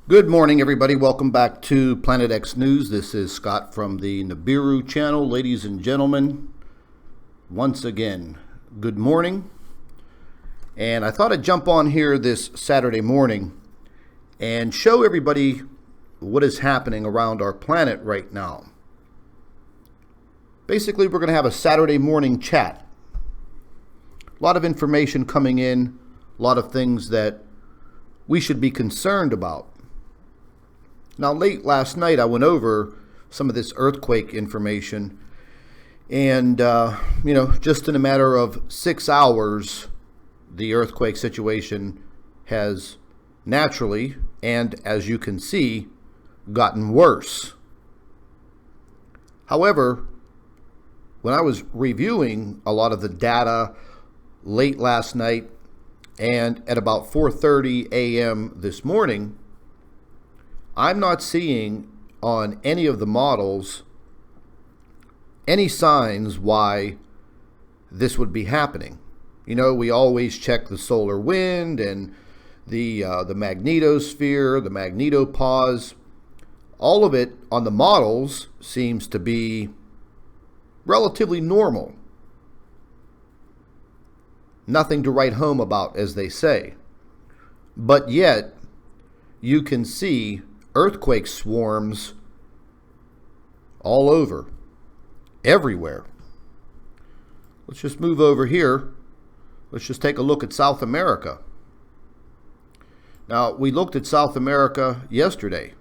Good morning, everybody. Welcome back to Planet X News. This is Scott from the Nibiru channel. Ladies and gentlemen, once again, good morning. And I thought I'd jump on here this Saturday morning and show everybody what is happening around our planet right now. Basically, we're going to have a Saturday morning chat. A lot of information coming in, a lot of things that we should be concerned about. Now, late last night, I went over some of this earthquake information, and, just in a matter of 6 hours, the earthquake situation has naturally, and as you can see, gotten worse. However, when I was reviewing a lot of the data late last night and at about 4:30 a.m. this morning, I'm not seeing on any of the models any signs why this would be happening. You know, we always check the solar wind and the magnetosphere, the magnetopause. All of it on the models seems to be relatively normal. Nothing to write home about, as they say. But yet, you can see earthquake swarms all over, everywhere. Let's just move over here. Let's just take a look at South America. Now, we looked at South America yesterday.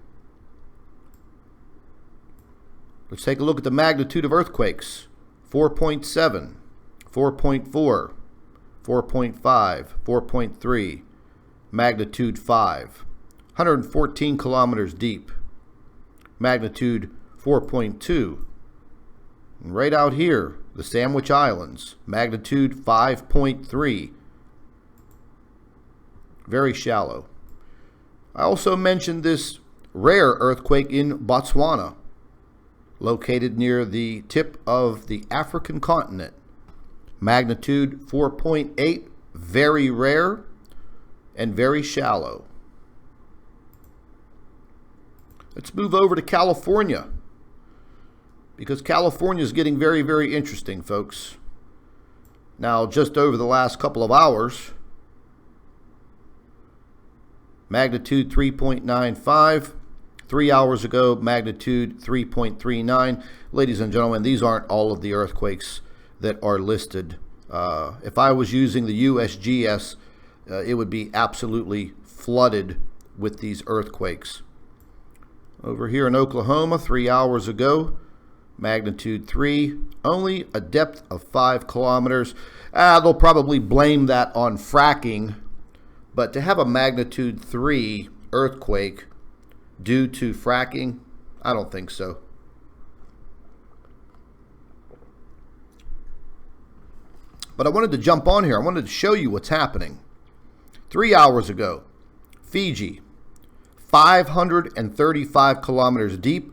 Let's take a look at the magnitude of earthquakes. 4.7, 4.4, 4.5, 4.3, magnitude 5. 114 kilometers deep, magnitude 4.2. And right out here, the Sandwich Islands, magnitude 5.3. Very shallow. I also mentioned this rare earthquake in Botswana, located near the tip of the African continent. Magnitude 4.8, very rare and very shallow. Let's move over to California, because California is getting very, very interesting, folks. Now, just over the last couple of hours, magnitude 3.95. 3 hours ago, magnitude 3.39. Ladies and gentlemen, these aren't all of the earthquakes that are listed. If I was using the USGS, it would be absolutely flooded with these earthquakes. Over here in Oklahoma, 3 hours ago, magnitude 3, only a depth of 5 kilometers. They'll probably blame that on fracking, but to have a magnitude 3 earthquake due to fracking, I don't think so. But I wanted to jump on here. I wanted to show you what's happening. 3 hours ago, Fiji, 535 kilometers deep,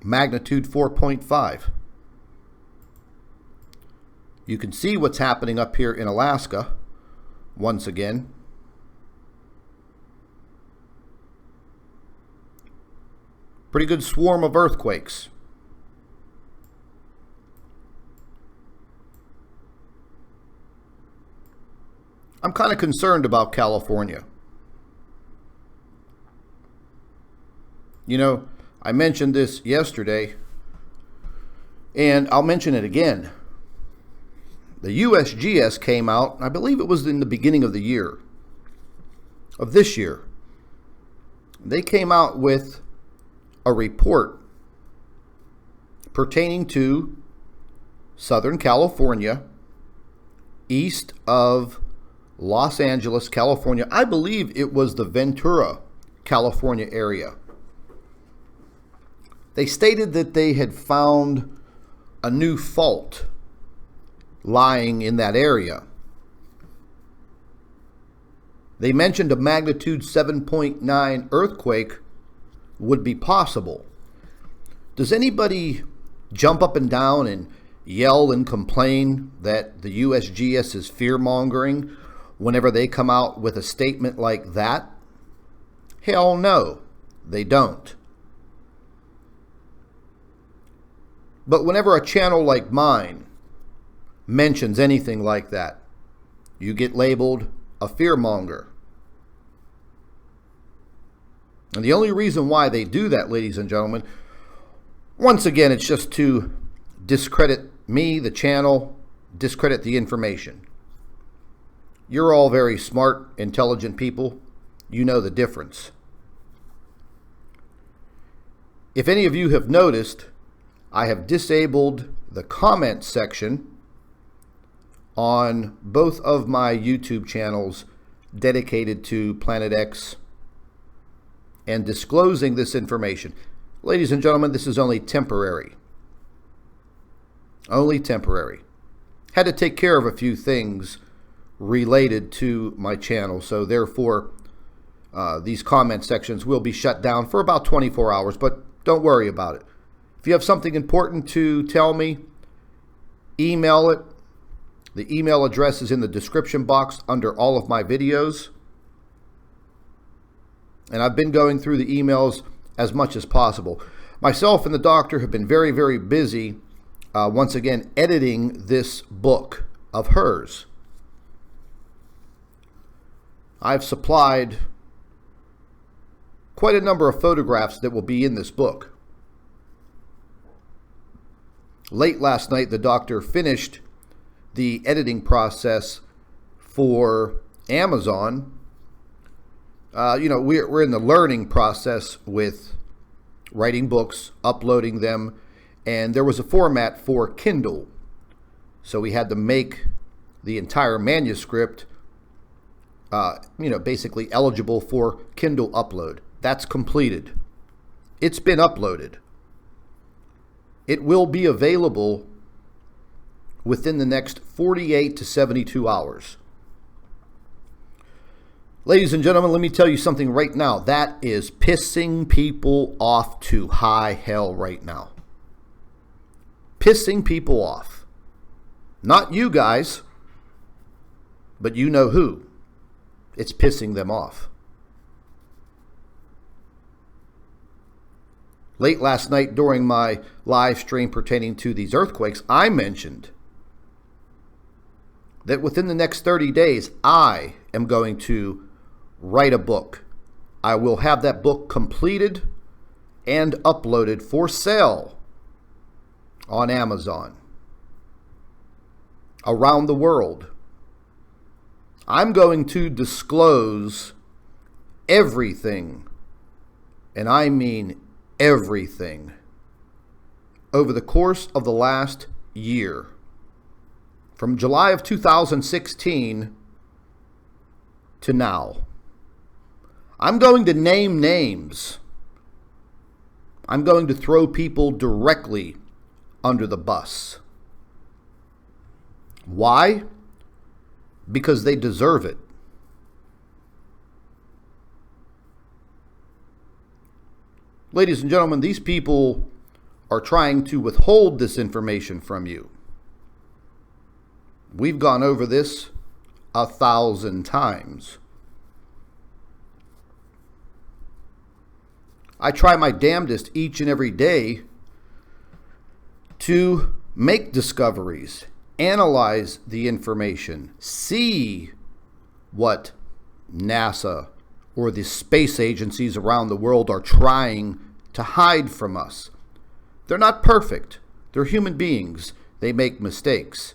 magnitude 4.5. You can see what's happening up here in Alaska once again. Pretty good swarm of earthquakes. I'm kind of concerned about California. You know, I mentioned this yesterday, and I'll mention it again. The USGS came out, I believe it was in the beginning of the year, of this year. They came out with a report pertaining to Southern California, east of Los Angeles, California. I believe it was the Ventura, California area. They stated that they had found a new fault lying in that area. They mentioned a magnitude 7.9 earthquake would be possible. Does anybody jump up and down and yell and complain that the USGS is fear-mongering whenever they come out with a statement like that? Hell no, they don't. But whenever a channel like mine mentions anything like that, you get labeled a fearmonger. And the only reason why they do that, ladies and gentlemen, once again, it's just to discredit me, the channel, discredit the information. You're all very smart, intelligent people. You know the difference. If any of you have noticed, I have disabled the comment section on both of my YouTube channels dedicated to Planet X and disclosing this information. Ladies and gentlemen, this is only temporary. Only temporary. Had to take care of a few things related to my channel, so therefore these comment sections will be shut down for about 24 hours, but don't worry about it. If you have something important to tell me, email it. The email address is in the description box under all of my videos. And I've been going through the emails as much as possible. Myself and the doctor have been very, very busy, once again, editing this book of hers. I've supplied quite a number of photographs that will be in this book. Late last night, the doctor finished the editing process for Amazon. We're in the learning process with writing books, uploading them, and there was a format for Kindle. So we had to make the entire manuscript, basically eligible for Kindle upload. That's completed. It's been uploaded. It will be available within the next 48 to 72 hours. Ladies and gentlemen, let me tell you something right now. That is pissing people off to high hell right now. Pissing people off. Not you guys, but you know who. It's pissing them off. Late last night during my live stream pertaining to these earthquakes, I mentioned that within the next 30 days, I am going to write a book. I will have that book completed and uploaded for sale on Amazon around the world. I'm going to disclose everything, and I mean everything, over the course of the last year. From July of 2016 to now. I'm going to name names. I'm going to throw people directly under the bus. Why? Because they deserve it. Ladies and gentlemen, these people are trying to withhold this information from you. We've gone over this 1,000 times. I try my damnedest each and every day to make discoveries, analyze the information, see what NASA or the space agencies around the world are trying to hide from us. They're not perfect. They're human beings. They make mistakes.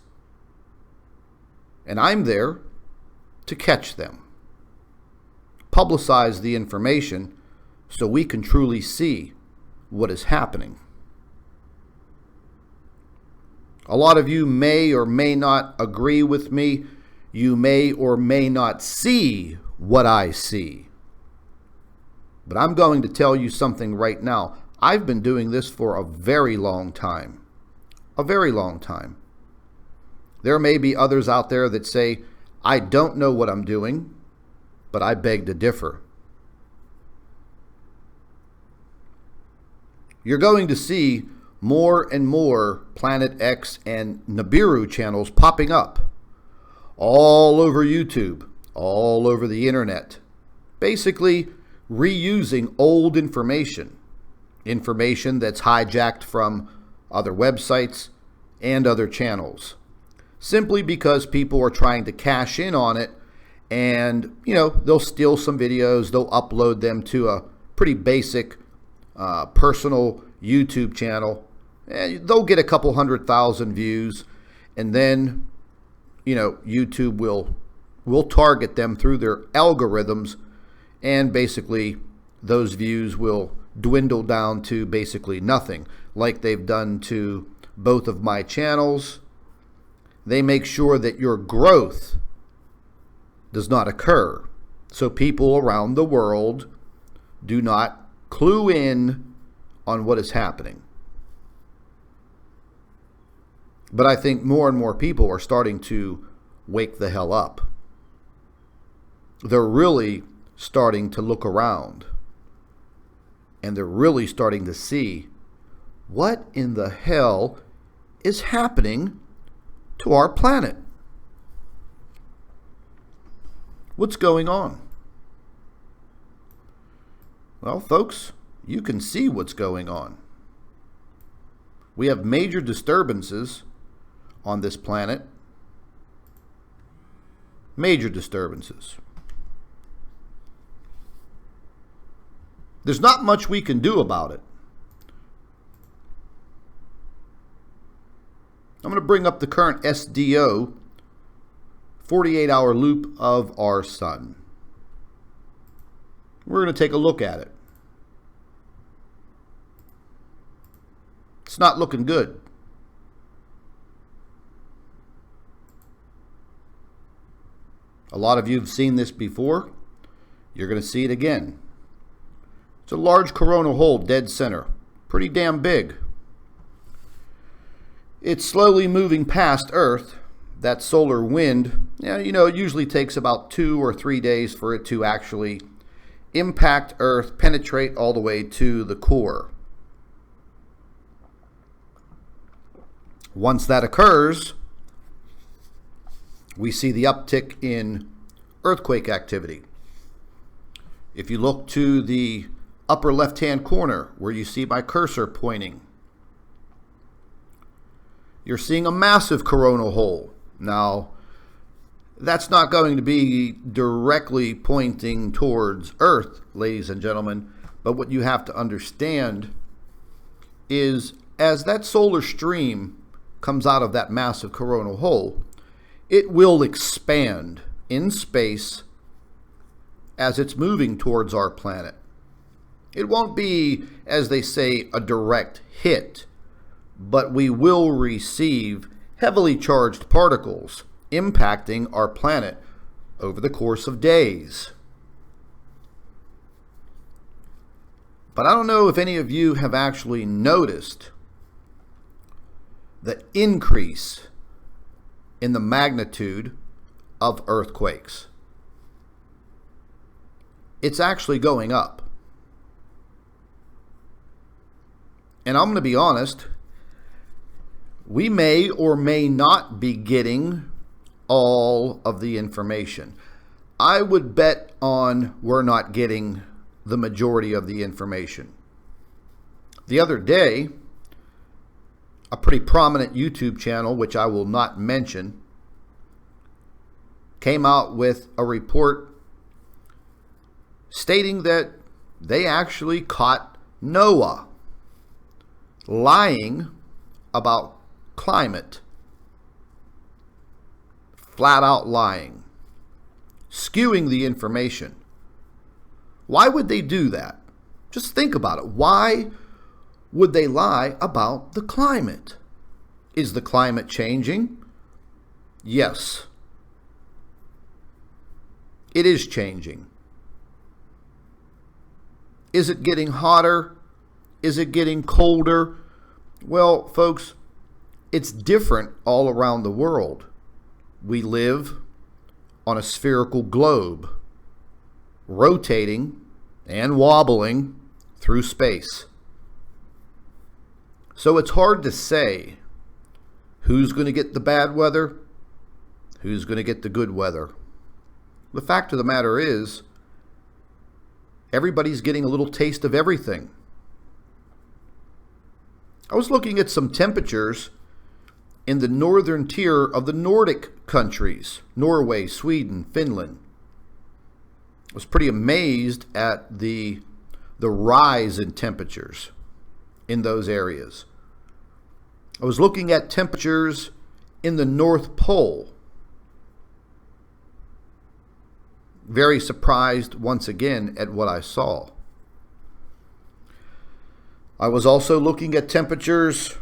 And I'm there to catch them. Publicize the information so we can truly see what is happening. A lot of you may or may not agree with me. You may or may not see what I see. But I'm going to tell you something right now. I've been doing this for a very long time. A very long time. There may be others out there that say, I don't know what I'm doing, but I beg to differ. You're going to see more and more Planet X and Nibiru channels popping up all over YouTube, all over the internet, basically reusing old information that's hijacked from other websites and other channels, simply because people are trying to cash in on it. And, they'll steal some videos, they'll upload them to a pretty basic personal YouTube channel, and they'll get a couple 100,000 views, and then, YouTube will target them through their algorithms, and basically those views will dwindle down to basically nothing, like they've done to both of my channels. They make sure that your growth does not occur, so people around the world do not clue in on what is happening. But I think more and more people are starting to wake the hell up. They're really starting to look around, and they're really starting to see what in the hell is happening to our planet. What's going on? Well, folks, you can see what's going on. We have major disturbances on this planet. Major disturbances. There's not much we can do about it. I'm going to bring up the current SDO 48-hour loop of our sun. We're going to take a look at it. It's not looking good. A lot of you have seen this before. You're going to see it again. It's a large coronal hole dead center. Pretty damn big. It's slowly moving past Earth. That solar wind, it usually takes about 2 or 3 days for it to actually impact Earth, penetrate all the way to the core. Once that occurs, we see the uptick in earthquake activity. If you look to the upper left-hand corner where you see my cursor pointing, you're seeing a massive coronal hole. Now, that's not going to be directly pointing towards Earth, ladies and gentlemen, but what you have to understand is as that solar stream comes out of that massive coronal hole, it will expand in space as it's moving towards our planet. It won't be, as they say, a direct hit, but we will receive heavily charged particles impacting our planet over the course of days. But I don't know if any of you have actually noticed the increase in the magnitude of earthquakes. It's actually going up. And I'm going to be honest, we may or may not be getting all of the information. I would bet on we're not getting the majority of the information. The other day, a pretty prominent YouTube channel, which I will not mention, came out with a report stating that they actually caught NOAA lying about climate. Flat out lying. Skewing the information. Why would they do that? Just think about it. Why would they lie about the climate? Is the climate changing? Yes. It is changing. Is it getting hotter? Is it getting colder? Well, folks, it's different all around the world. We live on a spherical globe, rotating and wobbling through space. So it's hard to say who's going to get the bad weather, who's going to get the good weather. The fact of the matter is, Everybody's getting a little taste of everything. I was looking at some temperatures in the northern tier of the Nordic countries, Norway, Sweden, Finland. I was pretty amazed at the rise in temperatures in those areas. I was looking at temperatures in the North Pole. Very surprised once again at what I saw. I was also looking at temperatures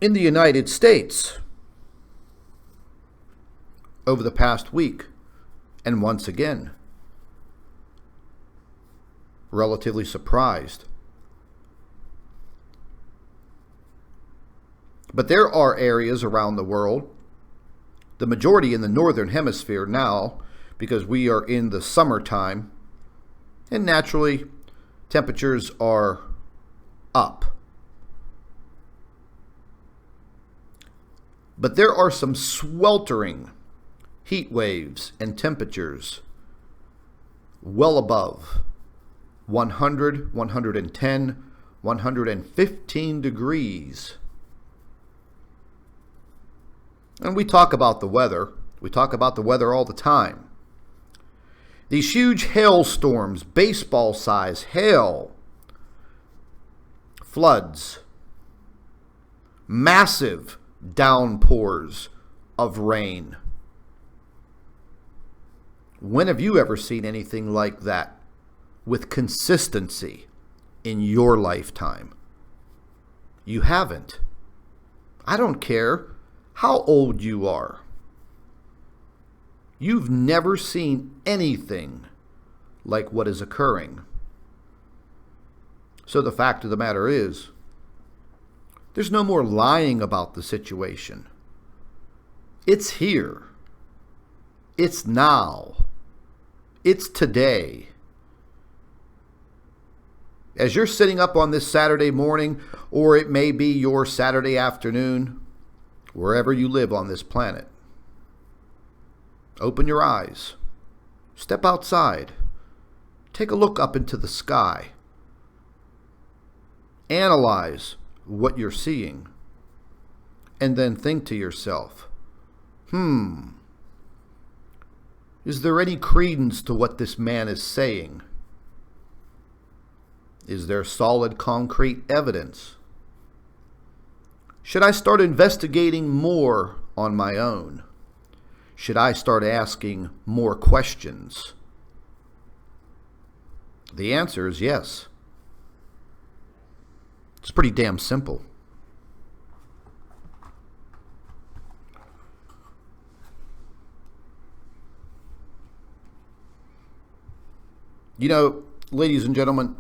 in the United States over the past week, and once again, relatively surprised. But there are areas around the world, the majority in the northern hemisphere now, because we are in the summertime, and naturally temperatures are up. But there are some sweltering heat waves and temperatures well above 100, 110, 115 degrees. And we talk about the weather. We talk about the weather all the time. These huge hailstorms, baseball-size hail, floods, massive downpours of rain. When have you ever seen anything like that with consistency in your lifetime? You haven't. I don't care how old you are. You've never seen anything like what is occurring. So the fact of the matter is, there's no more lying about the situation. It's here. It's now. It's today. As you're sitting up on this Saturday morning, or it may be your Saturday afternoon, wherever you live on this planet, open your eyes, step outside, take a look up into the sky, analyze what you're seeing, and then think to yourself, is there any credence to what this man is saying? Is there solid, concrete evidence? Should I start investigating more on my own? Should I start asking more questions? The answer is yes. It's pretty damn simple. You know, ladies and gentlemen,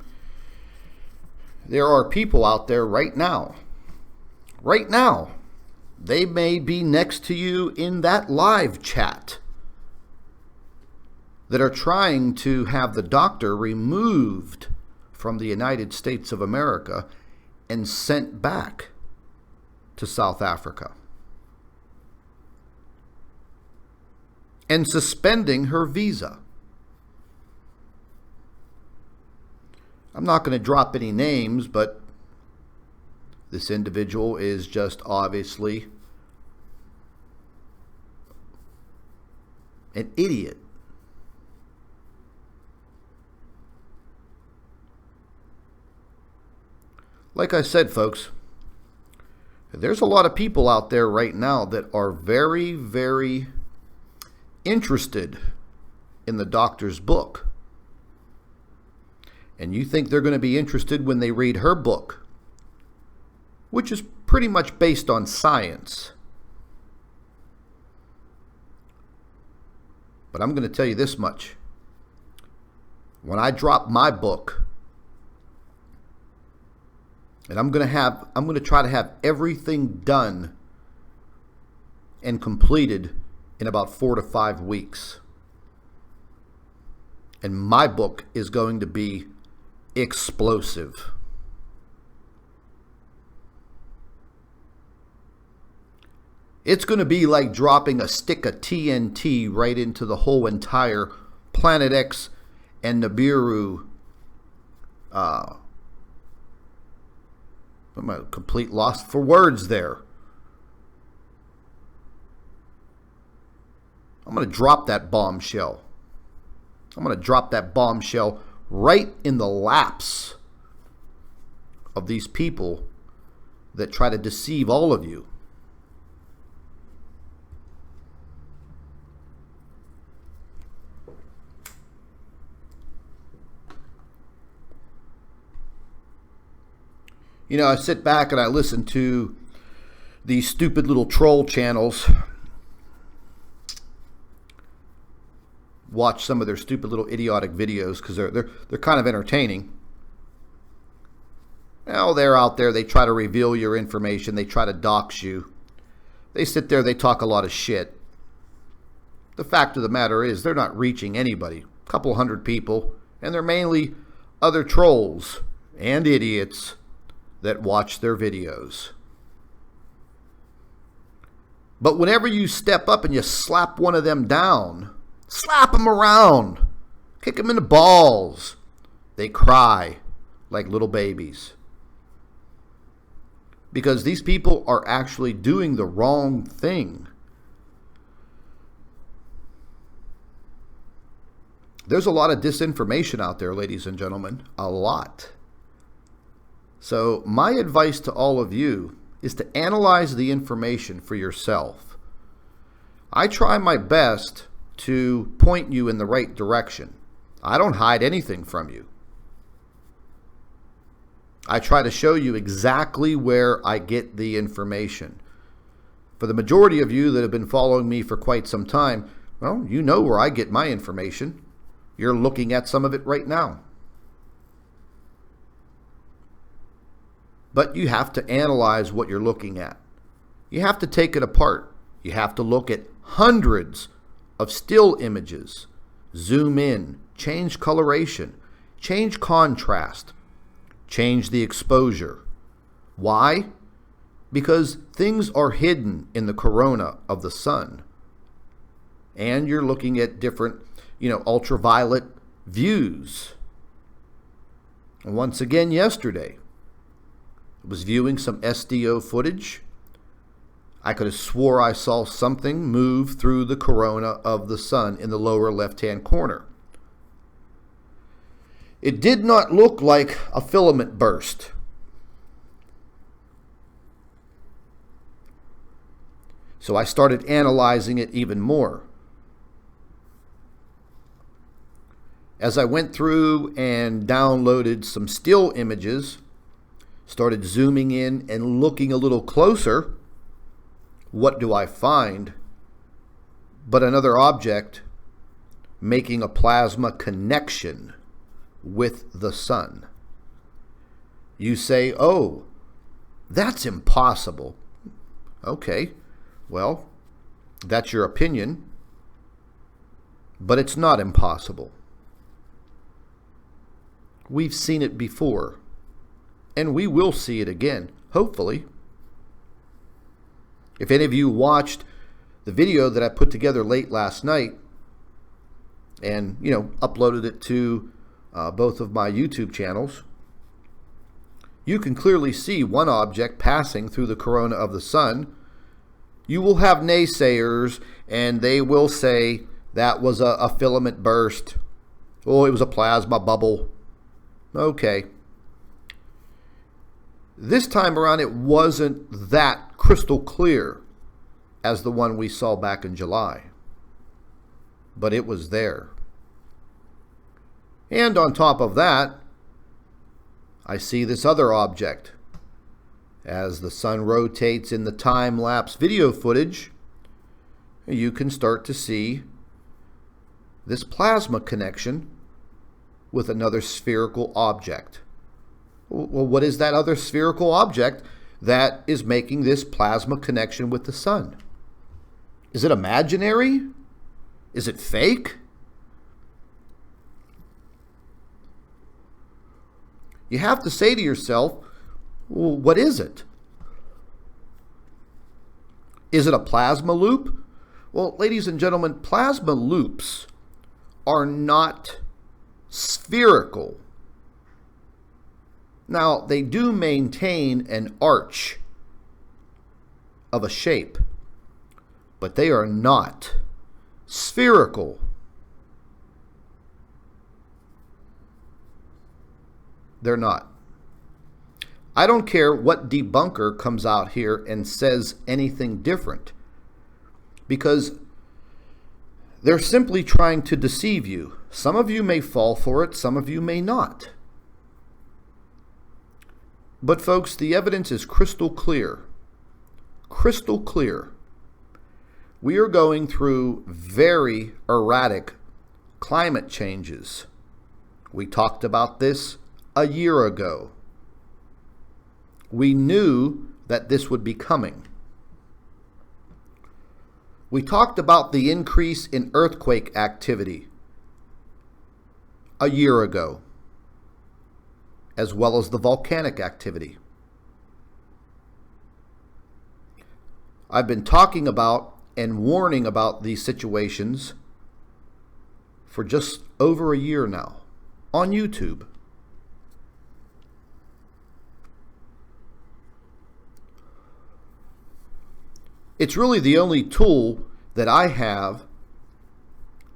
there are people out there right now, they may be next to you in that live chat, that are trying to have the doctor removed from the United States of America and sent back to South Africa, and suspending her visa. I'm not going to drop any names, but this individual is just obviously an idiot. Like I said, folks, there's a lot of people out there right now that are very, very interested in the doctor's book. And you think they're going to be interested when they read her book, which is pretty much based on science. But I'm going to tell you this much. When I drop my book, and I'm going to try to have everything done and completed in about 4 to 5 weeks. And my book is going to be explosive. It's going to be like dropping a stick of TNT right into the whole entire Planet X and Nibiru. I'm a complete loss for words there. I'm going to drop that bombshell. I'm going to drop that bombshell right in the laps of these people that try to deceive all of you. You know, I sit back and I listen to these stupid little troll channels, watch some of their stupid little idiotic videos because they're kind of entertaining. Now they're out there, they try to reveal your information, they try to dox you. They sit there, they talk a lot of shit. The fact of the matter is they're not reaching anybody, a couple hundred people, and they're mainly other trolls and idiots that watch their videos. But whenever you step up and you slap one of them down, slap them around, kick them in the balls, they cry like little babies. Because these people are actually doing the wrong thing. There's a lot of disinformation out there, ladies and gentlemen, a lot. So my advice to all of you is to analyze the information for yourself. I try my best to point you in the right direction. I don't hide anything from you. I try to show you exactly where I get the information. For the majority of you that have been following me for quite some time, well, you know where I get my information. You're looking at some of it right now. But you have to analyze what you're looking at. You have to take it apart. You have to look at hundreds of still images, zoom in, change coloration, change contrast, change the exposure. Why? Because things are hidden in the corona of the sun. And you're looking at different, ultraviolet views. And once again, yesterday, I was viewing some SDO footage. I could have swore I saw something move through the corona of the sun in the lower left-hand corner. It did not look like a filament burst. So I started analyzing it even more. As I went through and downloaded some still images, started zooming in and looking a little closer, what do I find but another object making a plasma connection with the sun? You say, oh, that's impossible. Okay, well, that's your opinion, but it's not impossible. We've seen it before, and we will see it again, hopefully. If any of you watched the video that I put together late last night and, uploaded it to both of my YouTube channels, you can clearly see one object passing through the corona of the sun. You will have naysayers, and they will say that was a filament burst. Oh, it was a plasma bubble. Okay. This time around, it wasn't that crystal clear as the one we saw back in July. But it was there. And on top of that, I see this other object. As the sun rotates in the time-lapse video footage, you can start to see this plasma connection with another spherical object. Well, what is that other spherical object that is making this plasma connection with the sun? Is it imaginary? Is it fake? You have to say to yourself, well, what is it? Is it a plasma loop? Well, ladies and gentlemen, plasma loops are not spherical. Now, they do maintain an arch of a shape, but they are not spherical. They're not. I don't care what debunker comes out here and says anything different, because they're simply trying to deceive you. Some of you may fall for it, some of you may not. But folks, the evidence is crystal clear. Crystal clear. We are going through very erratic climate changes. We talked about this a year ago. We knew that this would be coming. We talked about the increase in earthquake activity a year ago, as well as the volcanic activity. I've been talking about and warning about these situations for just over a year now on YouTube. It's really the only tool that I have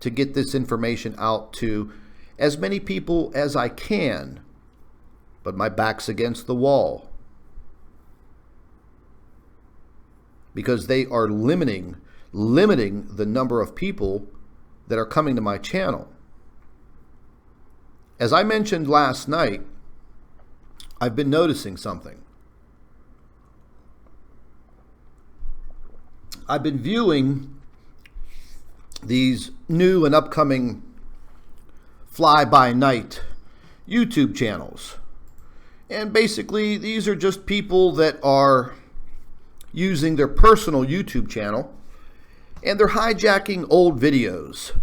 to get this information out to as many people as I can, but my back's against the wall because they are limiting the number of people that are coming to my channel. As I mentioned last night, I've been noticing something. I've been viewing these new and upcoming fly-by-night YouTube channels. And basically, these are just people that are using their personal YouTube channel, and they're hijacking old videos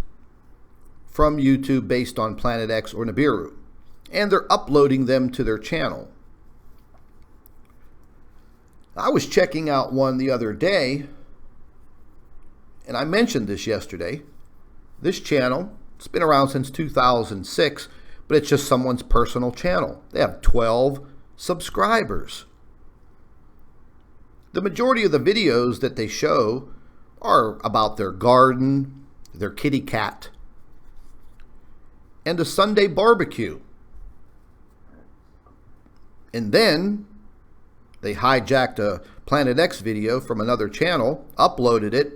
from YouTube based on Planet X or Nibiru, and they're uploading them to their channel. I was checking out one the other day, and I mentioned this yesterday. This channel, it's been around since 2006, but it's just someone's personal channel. They have 12 subscribers. The majority of the videos that they show are about their garden, their kitty cat, and a Sunday barbecue. And then they hijacked a Planet X video from another channel, uploaded it,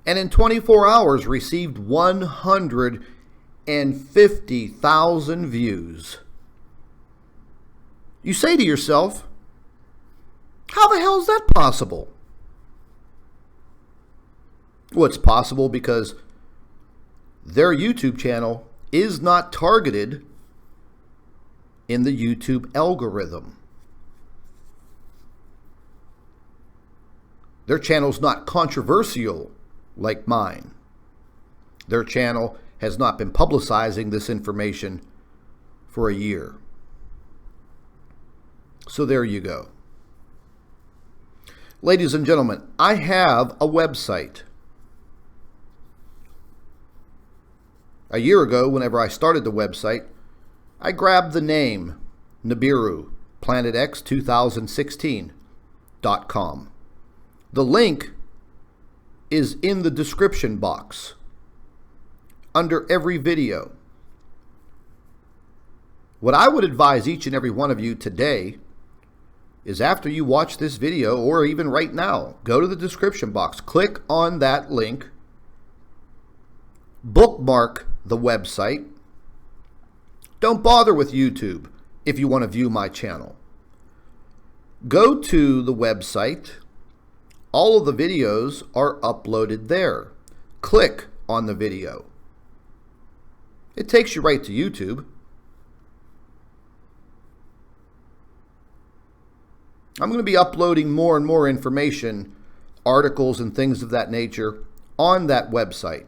and in 24 hours received 150,000 views. You say to yourself, how the hell is that possible? Well, it's possible because their YouTube channel is not targeted in the YouTube algorithm. Their channel's not controversial like mine. Their channel has not been publicizing this information for a year. So there you go. Ladies and gentlemen, I have a website. A year ago, whenever I started the website, I grabbed the name Nibiru, planetx2016.com. The link is in the description box under every video. What I would advise each and every one of you today is, after you watch this video, or even right now, go to the description box, click on that link, bookmark the website. Don't bother with YouTube if you want to view my channel. Go to the website. All of the videos are uploaded there. Click on the video. It takes you right to YouTube. I'm going to be uploading more and more information, articles and things of that nature, on that website.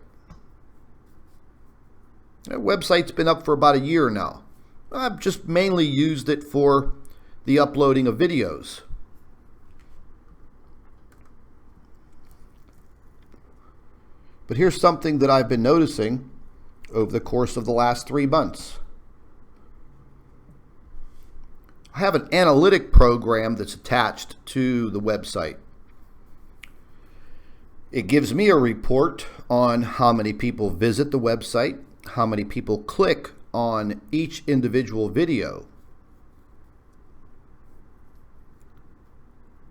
That website's been up for about a year now. I've just mainly used it for the uploading of videos. But here's something that I've been noticing over the course of the last 3 months. I have an analytic program that's attached to the website. It gives me a report on how many people visit the website, how many people click on each individual video.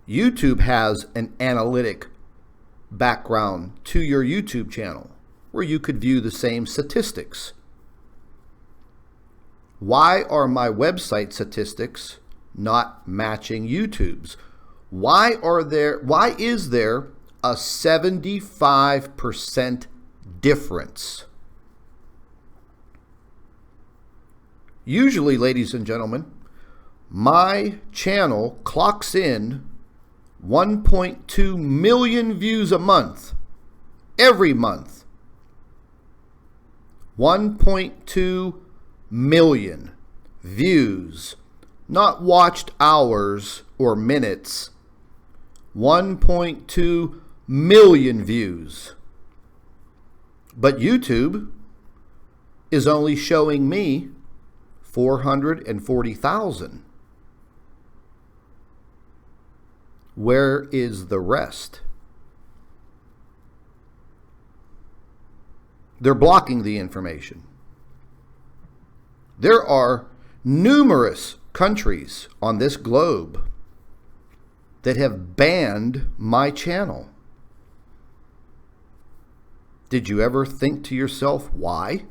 YouTube has an analytic background to your YouTube channel where you could view the same statistics. Why are my website statistics not matching YouTube's? Why is there a 75% difference? Usually, ladies and gentlemen, my channel clocks in 1.2 million views a month, every month. 1.2 million views, not watched hours or minutes. 1.2 million views. But YouTube is only showing me 440,000. Where is the rest? They're blocking the information. There are numerous countries on this globe that have banned my channel. Did you ever think to yourself, why?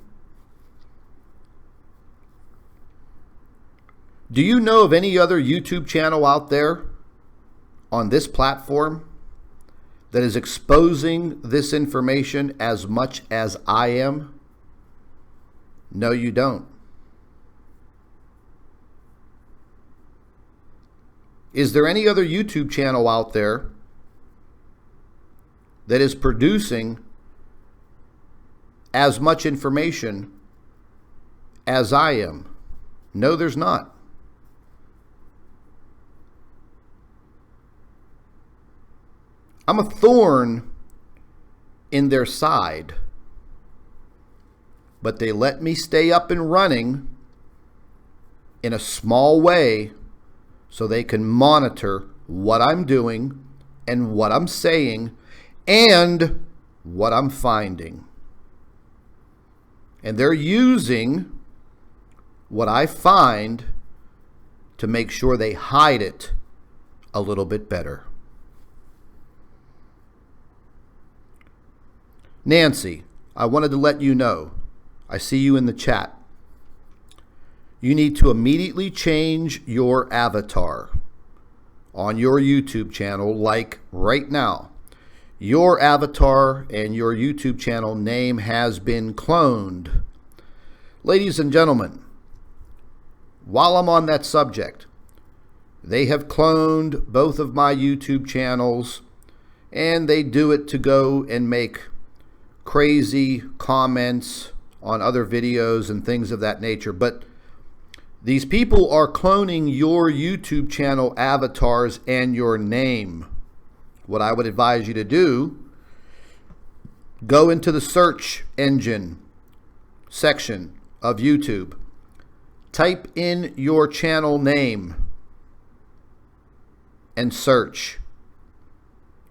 Do you know of any other YouTube channel out there on this platform that is exposing this information as much as I am? No, you don't. Is there any other YouTube channel out there that is producing as much information as I am? No, there's not. I'm a thorn in their side, but they let me stay up and running in a small way so they can monitor what I'm doing and what I'm saying and what I'm finding. And they're using what I find to make sure they hide it a little bit better. Nancy, I wanted to let you know, I see you in the chat. You need to immediately change your avatar on your YouTube channel, like right now. Your avatar and your YouTube channel name has been cloned. Ladies and gentlemen, while I'm on that subject, they have cloned both of my YouTube channels, and they do it to go and make crazy comments on other videos and things of that nature. But these people are cloning your YouTube channel avatars and your name. What I would advise you to do, go into the search engine section of YouTube. Type in your channel name and search.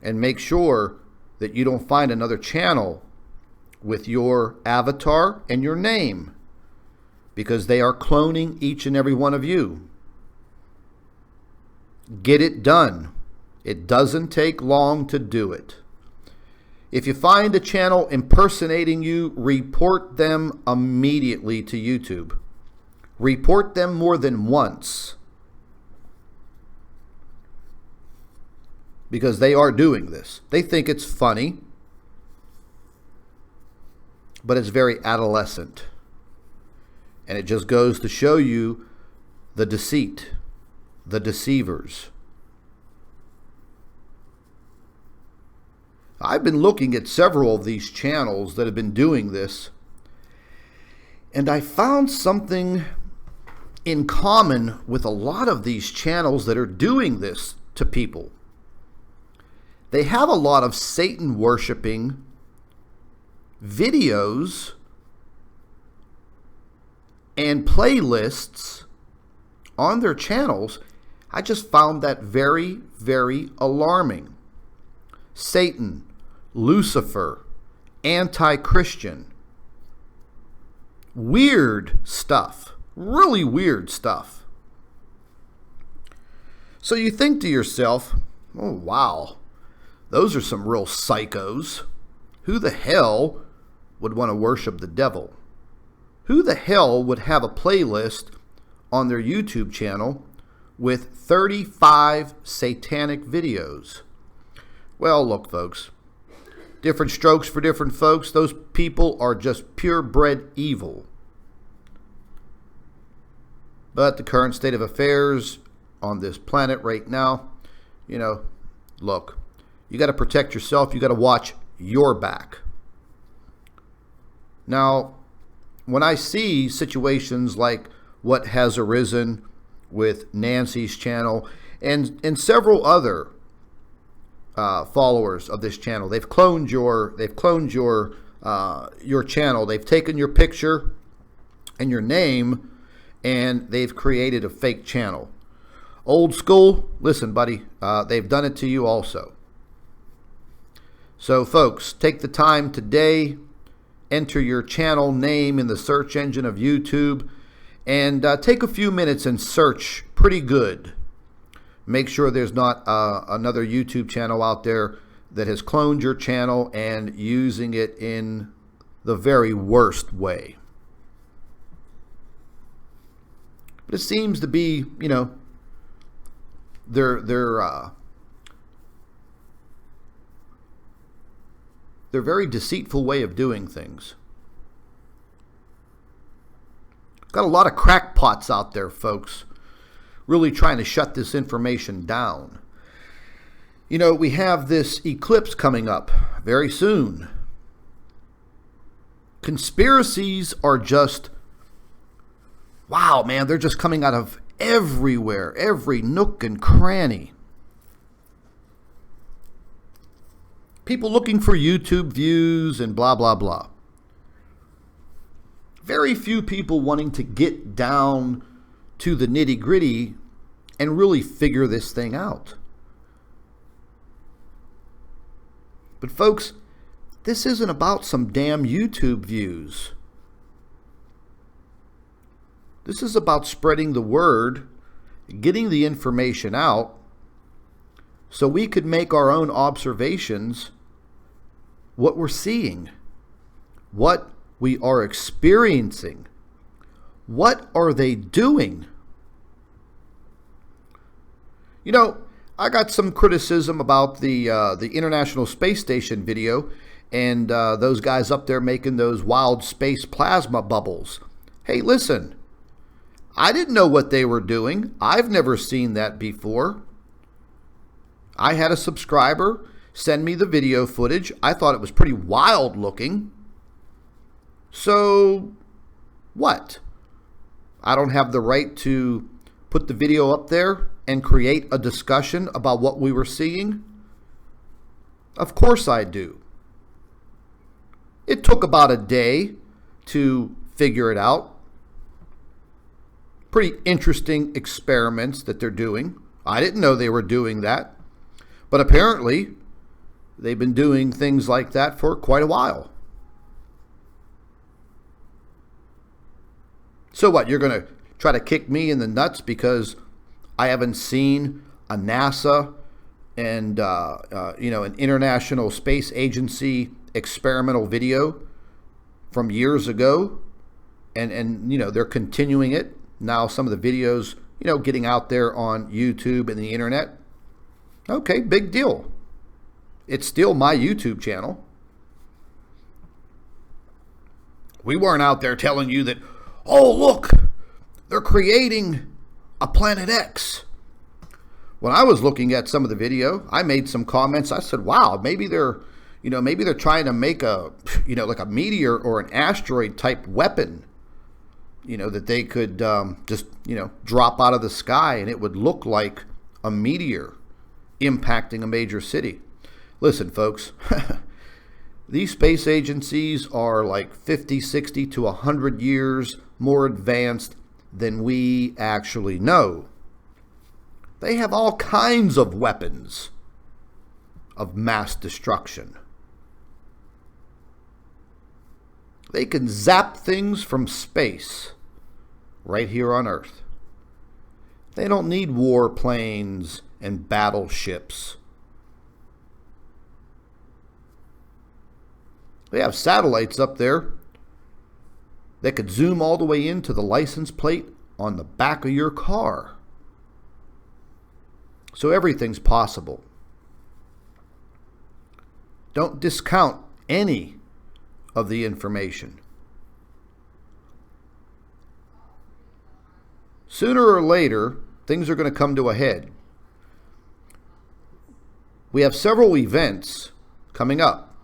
And make sure that you don't find another channel with your avatar and your name, because they are cloning each and every one of you. Get it done. It doesn't take long to do it. If you find a channel impersonating you, report them immediately to YouTube. Report them more than once, because they are doing this. They think it's funny, but it's very adolescent. And it just goes to show you the deceit, the deceivers. I've been looking at several of these channels that have been doing this, and I found something in common with a lot of these channels that are doing this to people. They have a lot of Satan worshiping videos and playlists on their channels, I just found that very, very alarming. Satan, Lucifer, anti-Christian. Weird stuff. Really weird stuff. So you think to yourself, oh wow, those are some real psychos. Who the hell would want to worship the devil? Who the hell would have a playlist on their YouTube channel with 35 satanic videos? Well, look, folks, different strokes for different folks. Those people are just purebred evil. But the current state of affairs on this planet right now, look, you got to protect yourself. You got to watch your back. Now, when I see situations like what has arisen with Nancy's channel and several other followers of this channel, they've cloned your channel. They've taken your picture and your name, and they've created a fake channel. Old school, listen, buddy, they've done it to you also. So, folks, take the time today. Enter your channel name in the search engine of YouTube and take a few minutes and search pretty good. Make sure there's not another YouTube channel out there that has cloned your channel and using it in the very worst way. But it seems to be, their very deceitful way of doing things. Got a lot of crackpots out there, folks, really trying to shut this information down. We have this eclipse coming up very soon. Conspiracies are just, wow, man, they're just coming out of everywhere, every nook and cranny. People looking for YouTube views and blah, blah, blah. Very few people wanting to get down to the nitty-gritty and really figure this thing out. But folks, this isn't about some damn YouTube views. This is about spreading the word, getting the information out, so we could make our own observations, what we're seeing, what we are experiencing. What are they doing? I got some criticism about the International Space Station video and those guys up there making those wild space plasma bubbles. Hey, listen, I didn't know what they were doing. I've never seen that before. I had a subscriber send me the video footage. I thought it was pretty wild looking. So, what? I don't have the right to put the video up there and create a discussion about what we were seeing? Of course I do. It took about a day to figure it out. Pretty interesting experiments that they're doing. I didn't know they were doing that. But apparently, they've been doing things like that for quite a while. So what, you're going to try to kick me in the nuts because I haven't seen a NASA and an International Space Agency experimental video from years ago, and they're continuing it now. Some of the videos getting out there on YouTube and the internet. Okay, big deal. It's still my YouTube channel. We weren't out there telling you that, oh, look, they're creating a Planet X. When I was looking at some of the video, I made some comments. I said, wow, maybe they're trying to make like a meteor or an asteroid type weapon, that they could just drop out of the sky and it would look like a meteor impacting a major city. Listen, folks, These space agencies are like 50, 60 to 100 years more advanced than we actually know. They have all kinds of weapons of mass destruction. They can zap things from space right here on Earth. They don't need warplanes and battleships. They have satellites up there that could zoom all the way into the license plate on the back of your car. So everything's possible. Don't discount any of the information. Sooner or later, things are going to come to a head. We have several events coming up.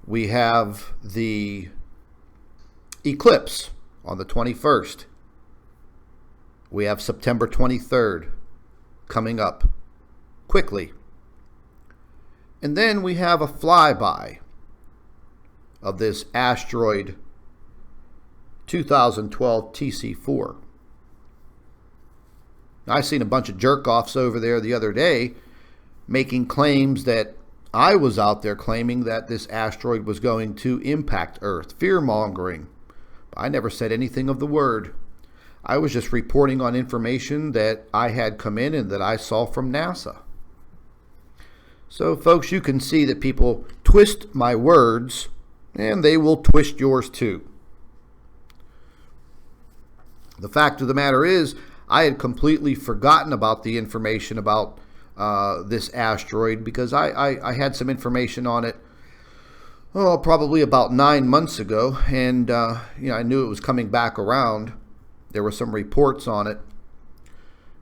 We have the eclipse on the 21st. We have September 23rd coming up quickly. And then we have a flyby of this asteroid 2012 TC4. I seen a bunch of jerk-offs over there the other day making claims that I was out there claiming that this asteroid was going to impact Earth, fear-mongering. I never said anything of the word. I was just reporting on information that I had come in and that I saw from NASA. So, folks, you can see that people twist my words, and they will twist yours too. The fact of the matter is, I had completely forgotten about the information about this asteroid because I had some information on it, probably about 9 months ago, and I knew it was coming back around. There were some reports on it,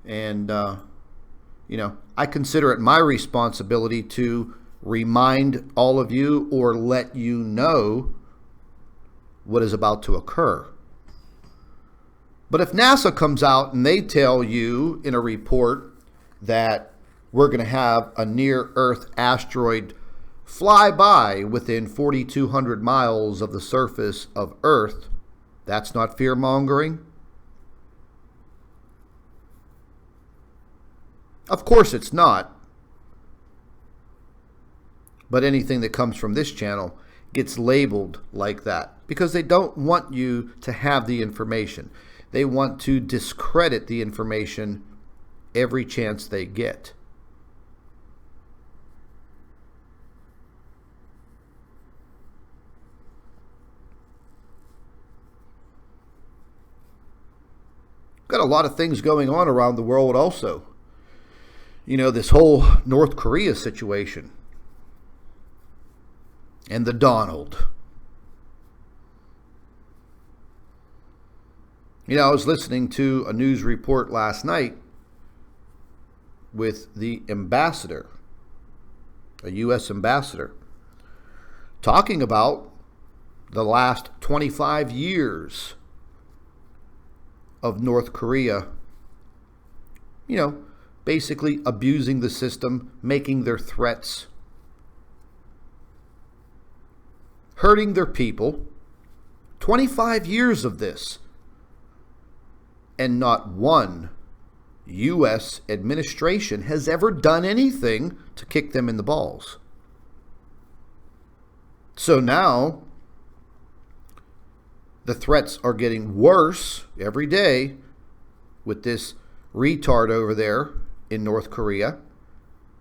and I consider it my responsibility to remind all of you or let you know what is about to occur. But if NASA comes out and they tell you in a report that we're going to have a near-Earth asteroid fly by within 4,200 miles of the surface of Earth, that's not fear-mongering? Of course it's not. But anything that comes from this channel gets labeled like that because they don't want you to have the information. They want to discredit the information every chance they get. Got a lot of things going on around the world also. This whole North Korea situation. And the Donald. I was listening to a news report last night with the ambassador, a U.S. ambassador, talking about the last 25 years of North Korea, basically abusing the system, making their threats, hurting their people. 25 years of this. And not one U.S. administration has ever done anything to kick them in the balls. So now, the threats are getting worse every day with this retard over there in North Korea.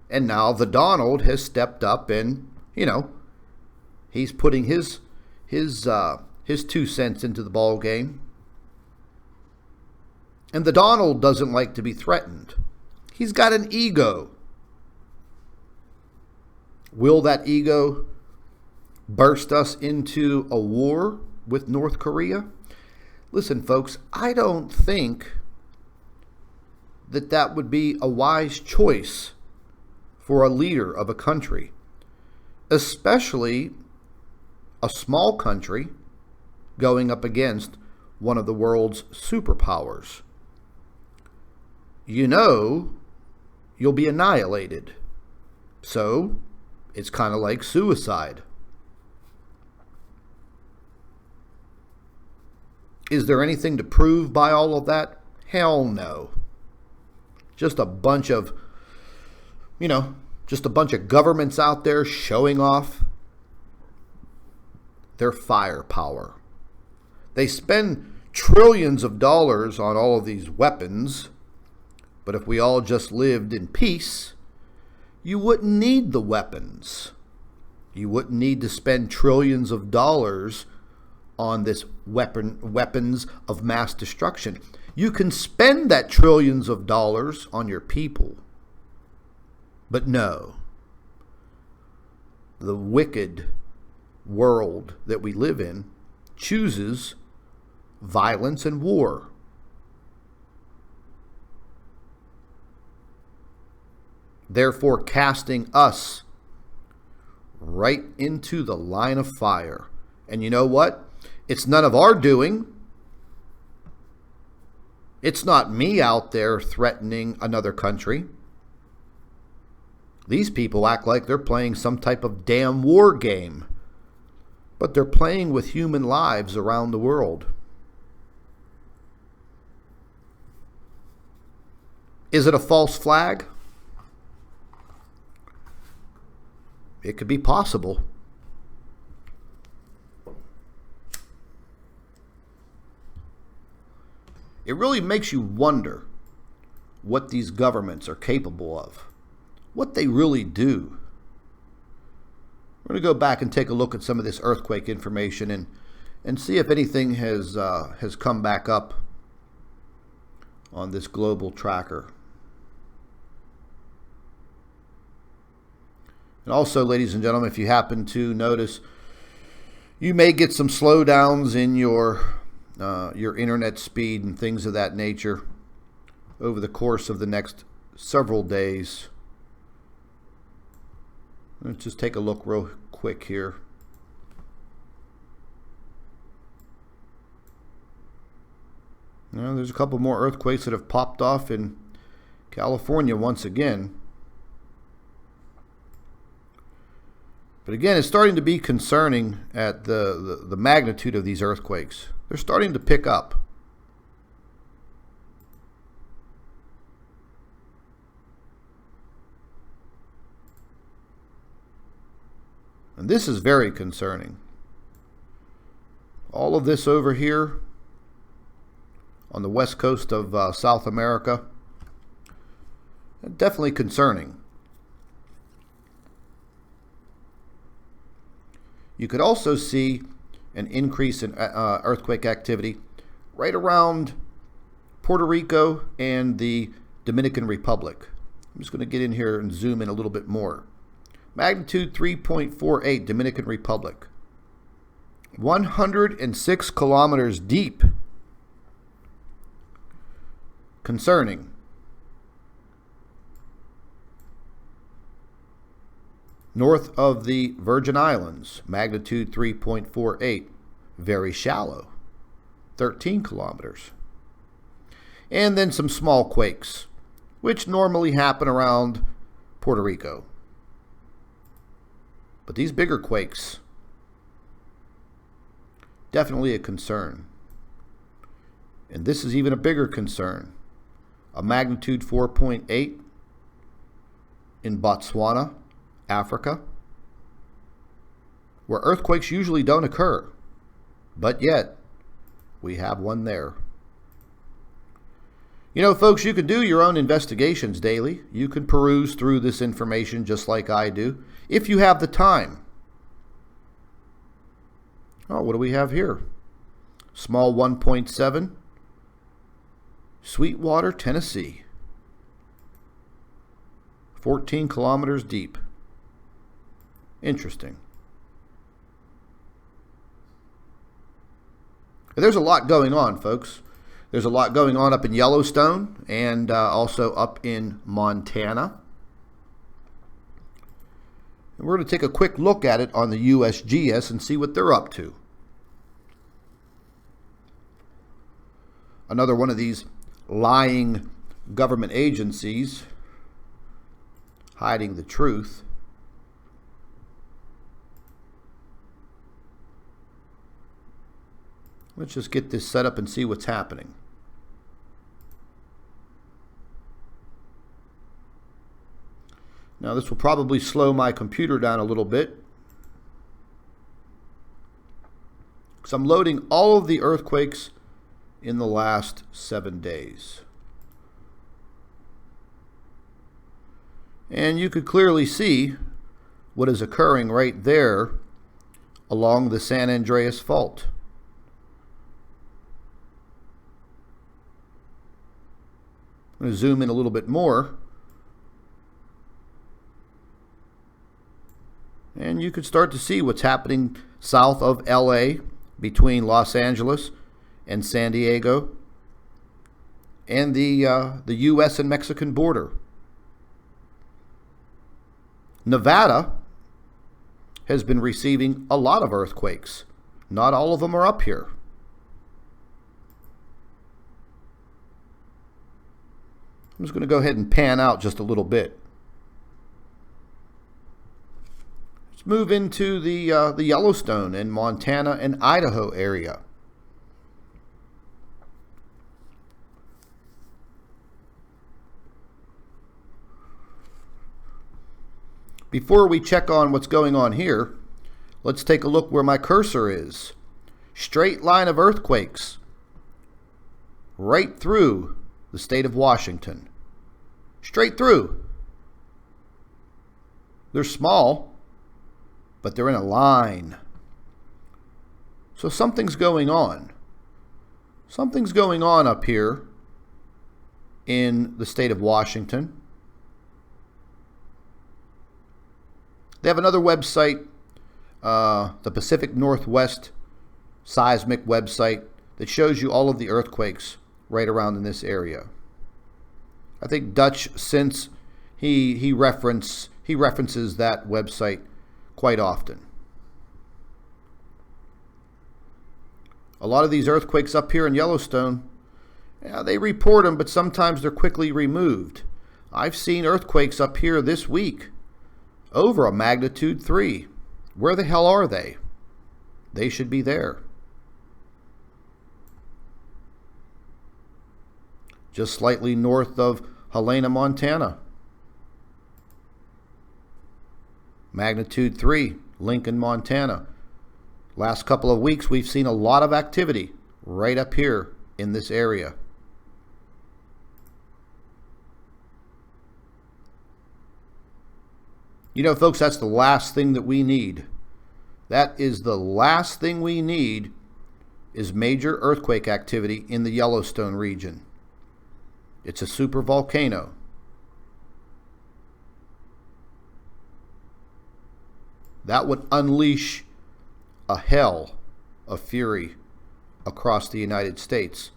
And now the Donald has stepped up and, he's putting his 2 cents into the ball game. And the Donald doesn't like to be threatened. He's got an ego. Will that ego burst us into a war with North Korea? Listen, folks, I don't think that would be a wise choice for a leader of a country, especially a small country going up against one of the world's superpowers. You'll be annihilated. So, it's kind of like suicide. Is there anything to prove by all of that? Hell no. Just a bunch of, just a bunch of governments out there showing off their firepower. They spend trillions of dollars on all of these weapons, but if we all just lived in peace, you wouldn't need the weapons. You wouldn't need to spend trillions of dollars on this weapons of mass destruction. You can spend that trillions of dollars on your people. But no, the wicked world that we live in chooses violence and war. Therefore, casting us right into the line of fire. And you know what? It's none of our doing. It's not me out there threatening another country. These people act like they're playing some type of damn war game, but they're playing with human lives around the world. Is it a false flag? It could be possible. It really makes you wonder what these governments are capable of, what they really do. We're going to go back and take a look at some of this earthquake information and see if anything has come back up on this global tracker. And also, ladies and gentlemen, if you happen to notice, you may get some slowdowns in your internet speed and things of that nature over the course of the next several days. Let's just take a look real quick here. There's a couple more earthquakes that have popped off in California once again. But again, it's starting to be concerning at the magnitude of these earthquakes. They're starting to pick up. And this is very concerning. All of this over here on the west coast of South America, definitely concerning. You could also see an increase in earthquake activity right around Puerto Rico and the Dominican Republic. I'm just going to get in here and zoom in a little bit more. Magnitude 3.48, Dominican Republic. 106 kilometers deep. Concerning. North of the Virgin Islands, magnitude 3.48, very shallow, 13 kilometers. And then some small quakes, which normally happen around Puerto Rico. But these bigger quakes, definitely a concern. And this is even a bigger concern. A magnitude 4.8 in Botswana, Africa, where earthquakes usually don't occur, but yet we have one there. You know, folks, you can do your own investigations daily. You can peruse through this information just like I do, if you have the time. Oh, what do we have here? Small 1.7, Sweetwater, Tennessee. 14 kilometers deep. Interesting. There's a lot going on, folks. There's a lot going on up in Yellowstone and also up in Montana. And we're going to take a quick look at it on the USGS and see what they're up to. Another one of these lying government agencies hiding the truth. Let's just get this set up and see what's happening. Now this will probably slow my computer down a little bit, because I'm loading all of the earthquakes in the last 7 days. And you could clearly see what is occurring right there along the San Andreas Fault. I'm going to zoom in a little bit more. And you could start to see what's happening south of LA, between Los Angeles and San Diego, and the U.S. and Mexican border. Nevada has been receiving a lot of earthquakes. Not all of them are up here. I'm just going to go ahead and pan out just a little bit. Let's move into the Yellowstone and Montana and Idaho area. Before we check on what's going on here, let's take a look where my cursor is. Straight line of earthquakes right through the state of Washington. Straight through. They're small, but they're in a line. So something's going on. Something's going on up here in the state of Washington. They have another website, the Pacific Northwest seismic website, that shows you all of the earthquakes right around in this area. I think Dutch, since he references that website quite often. A lot of these earthquakes up here in Yellowstone, yeah, they report them, but sometimes they're quickly removed. I've seen earthquakes up here this week over a magnitude 3. Where the hell are they? They should be there. Just slightly north of Helena, Montana. Magnitude 3, Lincoln, Montana. Last couple of weeks we've seen a lot of activity right up here in this area. You know, folks, that's the last thing that we need. That is the last thing we need, is major earthquake activity in the Yellowstone region. It's a super volcano. That would unleash a hell of fury across the United States.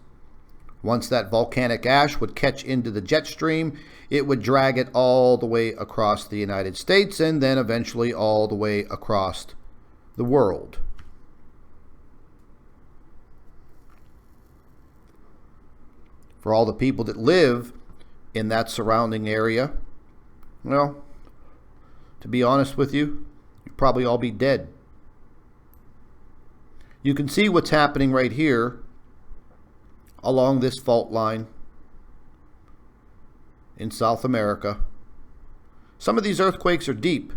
Once that volcanic ash would catch into the jet stream, it would drag it all the way across the United States and then eventually all the way across the world. For all the people that live in that surrounding area, well, to be honest with you, you'd probably all be dead. You can see what's happening right here along this fault line in South America. Some of these earthquakes are deep.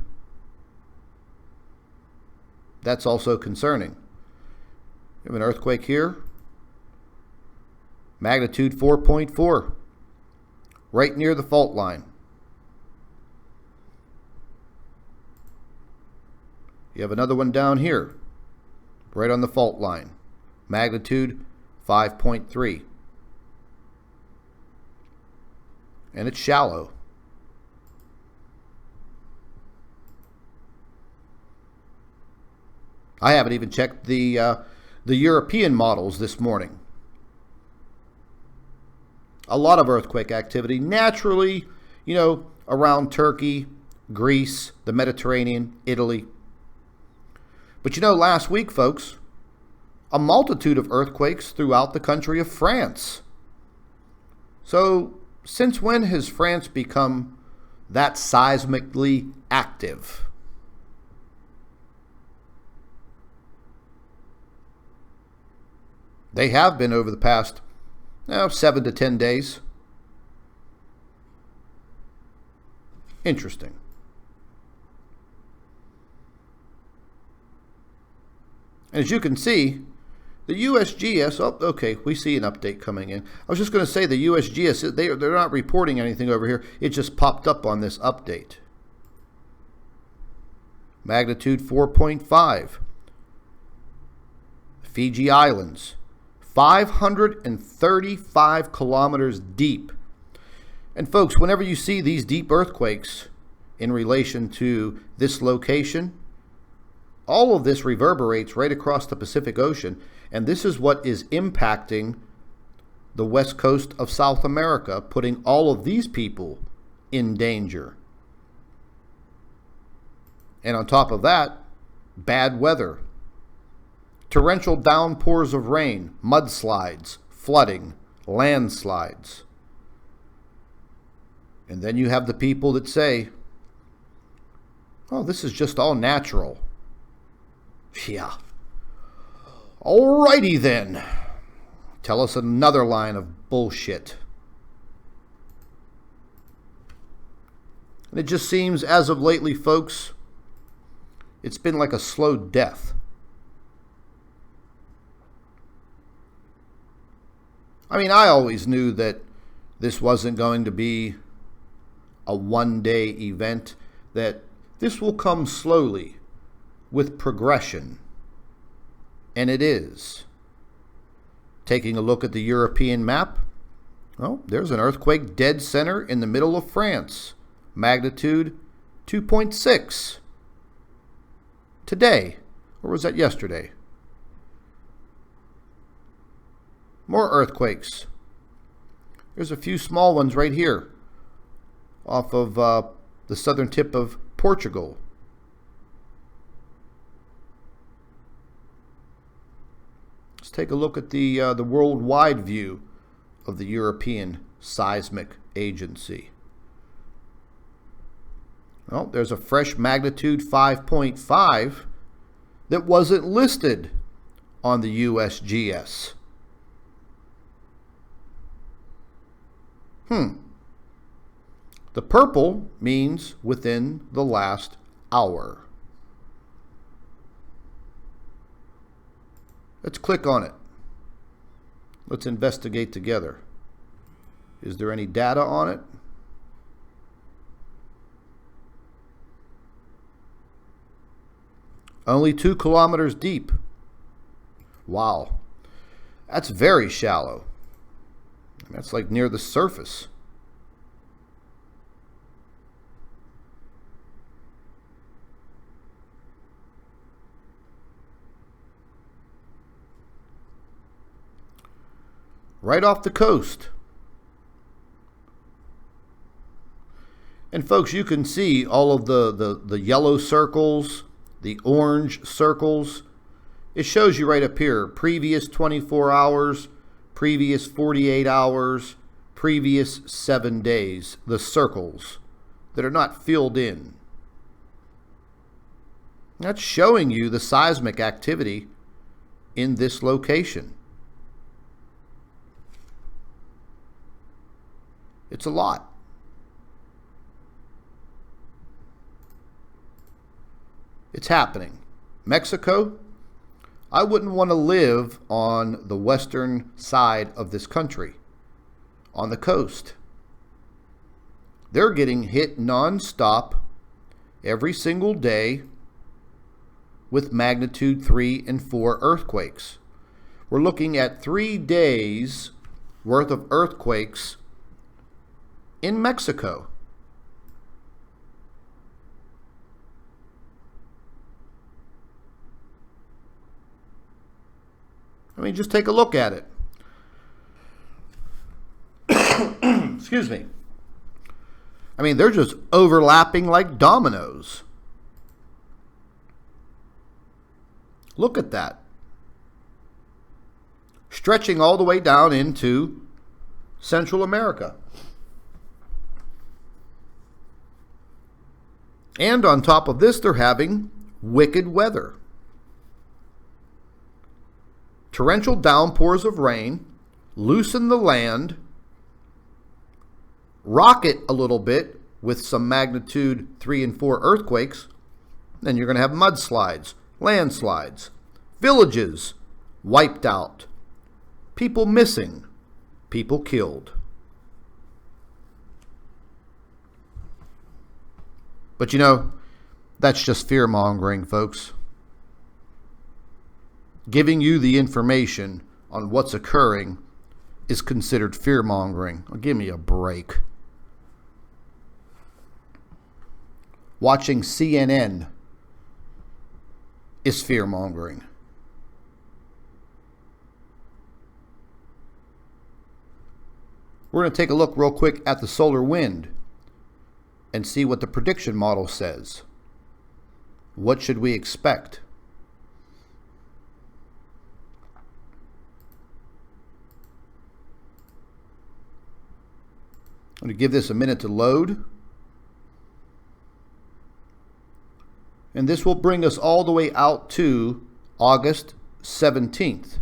That's also concerning. We have an earthquake here, magnitude 4.4, right near the fault line. You have another one down here, right on the fault line, magnitude 5.3. And it's shallow. I haven't even checked the European models this morning. A lot of earthquake activity naturally, you know, around Turkey, Greece, the Mediterranean, Italy. But you know, last week, folks, a multitude of earthquakes throughout the country of France. So, since when has France become that seismically active? They have been over the past 7 to 10 days. Interesting. As you can see, the USGS, oh, okay, we see an update coming in. I was just going to say the USGS, they're not reporting anything over here. It just popped up on this update. Magnitude 4.5. Fiji Islands, 535 kilometers deep. And folks, whenever you see these deep earthquakes in relation to this location, all of this reverberates right across the Pacific Ocean, and this is what is impacting the west coast of South America, putting all of these people in danger. And on top of that, bad weather, torrential downpours of rain, mudslides, flooding, landslides. And then you have the people that say, oh, this is just all natural. Yeah. Alrighty then. Tell us another line of bullshit. And it just seems, as of lately, folks, it's been like a slow death. I mean, I always knew that this wasn't going to be a one-day event, that this will come slowly with progression. And it is. Taking a look at the European map, well, there's an earthquake dead center in the middle of France. Magnitude 2.6. Today. Or was that yesterday? More earthquakes. There's a few small ones right here off of the southern tip of Portugal. Let's take a look at the worldwide view of the European Seismic Agency. Well, there's a fresh magnitude 5.5 that wasn't listed on the USGS. The purple means within the last hour. Let's click on it. Let's investigate together. Is there any data on it? Only 2 kilometers deep. Wow. That's very shallow. That's like near the surface. Right off the coast. And folks, you can see all of the yellow circles, the orange circles. It shows you right up here, previous 24 hours, previous 48 hours, previous 7 days, the circles that are not filled in. That's showing you the seismic activity in this location. It's a lot. It's happening. Mexico, I wouldn't want to live on the western side of this country, on the coast. They're getting hit nonstop every single day with magnitude 3 and 4 earthquakes. We're looking at 3 days worth of earthquakes in Mexico. I mean, just take a look at it. Excuse me. I mean, they're just overlapping like dominoes. Look at that. Stretching all the way down into Central America. And on top of this, they're having wicked weather. torrential downpours of rain, loosen the land, rock it a little bit with some magnitude 3 and 4 earthquakes, then you're going to have mudslides, landslides, villages wiped out, people missing, people killed. But you know, that's just fear-mongering, folks. Giving you the information on what's occurring is considered fear-mongering. Oh, give me a break. Watching CNN is fear-mongering. We're going to take a look real quick at the solar wind and see what the prediction model says. What should we expect? I'm going to give this a minute to load. And this will bring us all the way out to August 17th.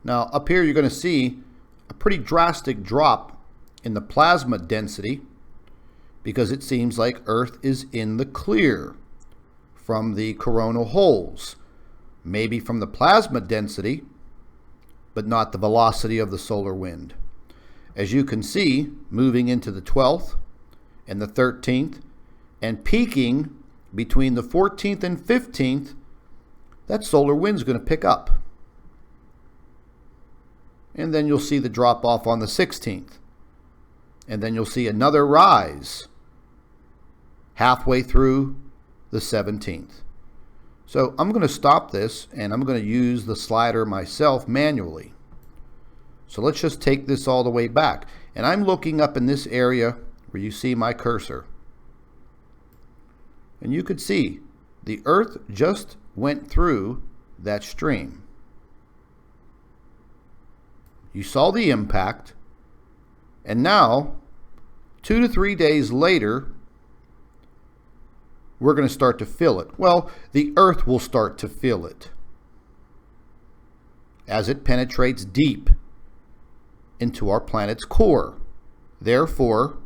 Now, up here you're going to see a pretty drastic drop in the plasma density because it seems like Earth is in the clear from the coronal holes. Maybe from the plasma density, but not the velocity of the solar wind. As you can see, moving into the 12th and the 13th and peaking between the 14th and 15th, that solar wind's going to pick up. And then you'll see the drop off on the 16th. And then you'll see another rise halfway through the 17th. So I'm going to stop this and I'm going to use the slider myself manually. So let's just take this all the way back. And I'm looking up in this area where you see my cursor. And you could see the Earth just went through that stream. You saw the impact. And now, 2 to 3 days later, we're going to start to feel it. Well, the Earth will start to feel it as it penetrates deep into our planet's core, therefore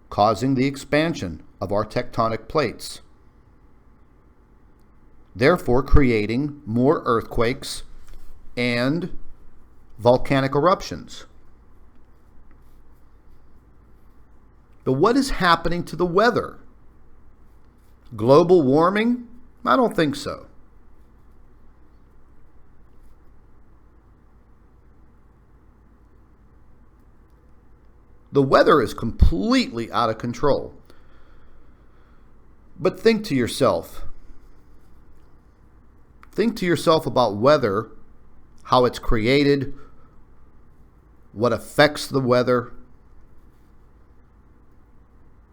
causing the expansion of our tectonic plates, therefore creating more earthquakes and volcanic eruptions. But what is happening to the weather? Global warming? I don't think so. The weather is completely out of control. But think to yourself. Think to yourself about weather, how it's created, what affects the weather.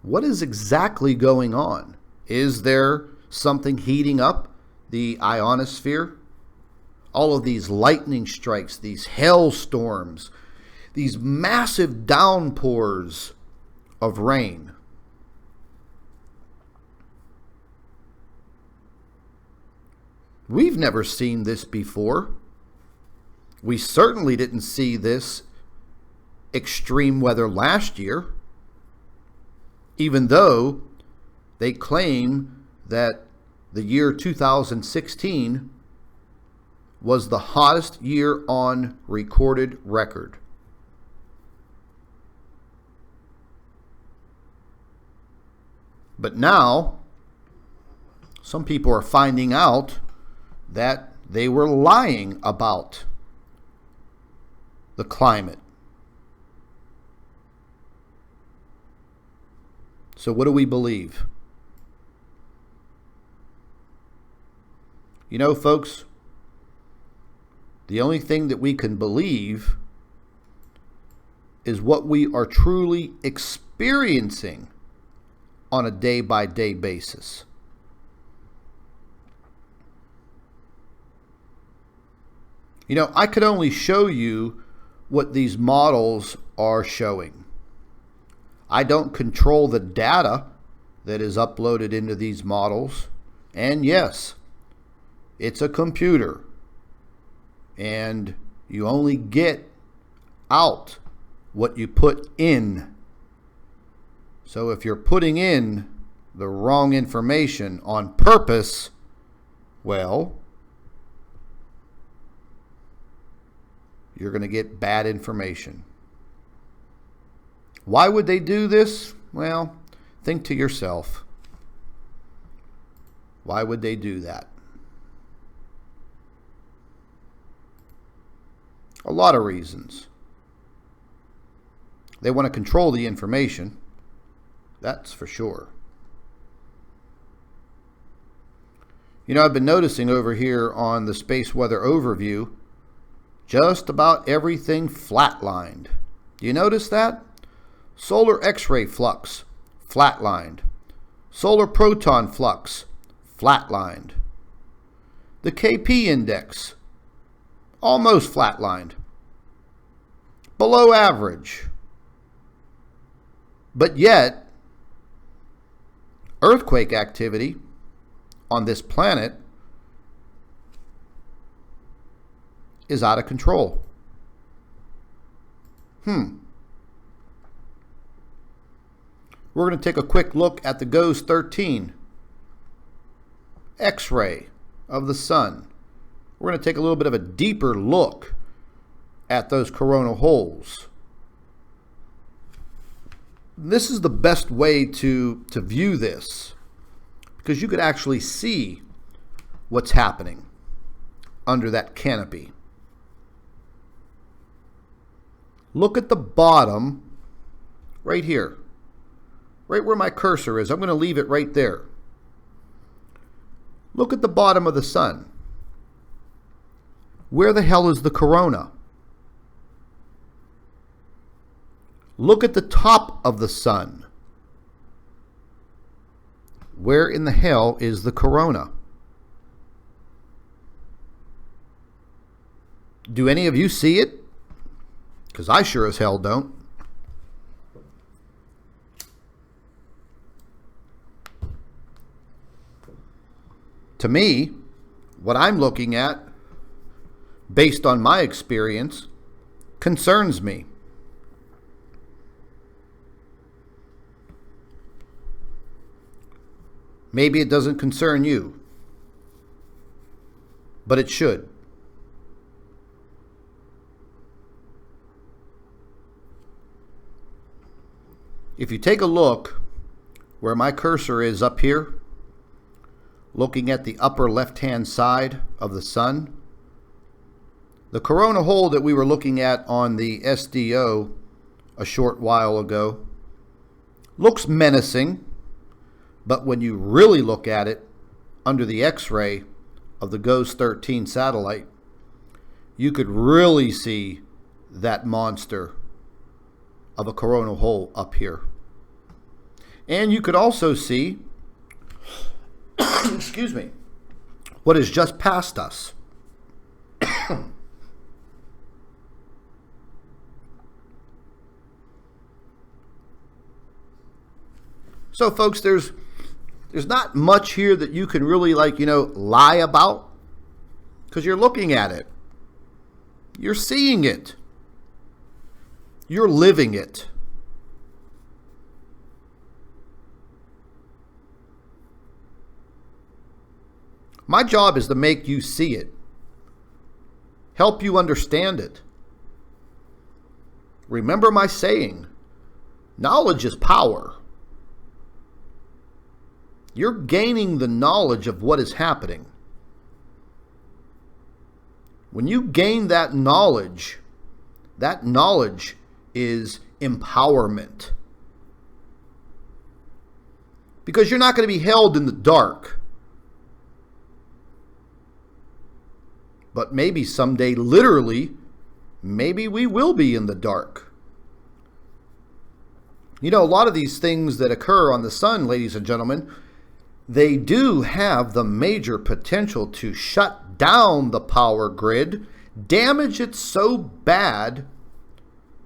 What is exactly going on? Is there something heating up the ionosphere? All of these lightning strikes, these hailstorms, these massive downpours of rain. We've never seen this before. We certainly didn't see this extreme weather last year, even though they claim that the year 2016 was the hottest year on recorded record. But now, some people are finding out that they were lying about the climate. So what do we believe? You know, folks, the only thing that we can believe is what we are truly experiencing on a day-by-day basis. You know, I could only show you what these models are showing. I don't control the data that is uploaded into these models. And yes, it's a computer. And you only get out what you put in. So if you're putting in the wrong information on purpose, well, you're going to get bad information. Why would they do this? Well, think to yourself. Why would they do that? A lot of reasons. They want to control the information. That's for sure. You know, I've been noticing over here on the space weather overview, just about everything flatlined. Do you notice that? Solar X-ray flux, flatlined. Solar proton flux, flatlined. The KP index, almost flatlined. Below average. But yet, earthquake activity on this planet is out of control. We're going to take a quick look at the GOES 13 X-ray of the sun. We're going to take a little bit of a deeper look at those coronal holes. This is the best way to view this, because you could actually see what's happening under that canopy. Look at the bottom right here, right where my cursor is. I'm going to leave it right there. Look at the bottom of the sun. Where the hell is the corona? Look at the top of the sun. Where in the hell is the corona? Do any of you see it? Because I sure as hell don't. To me, what I'm looking at, based on my experience, concerns me. Maybe it doesn't concern you, but it should. If you take a look where my cursor is up here, looking at the upper left-hand side of the sun, the corona hole that we were looking at on the SDO a short while ago looks menacing. But when you really look at it under the X-ray of the GOES 13 satellite, you could really see that monster of a coronal hole up here. And you could also see, excuse me, what is just past us. So folks, there's not much here that you can really lie about, because you're looking at it. You're seeing it. You're living it. My job is to make you see it, help you understand it. Remember my saying, knowledge is power. You're gaining the knowledge of what is happening. When you gain that knowledge is empowerment. Because you're not going to be held in the dark. But maybe someday, literally, maybe we will be in the dark. You know, a lot of these things that occur on the sun, ladies and gentlemen, they do have the major potential to shut down the power grid, damage it so bad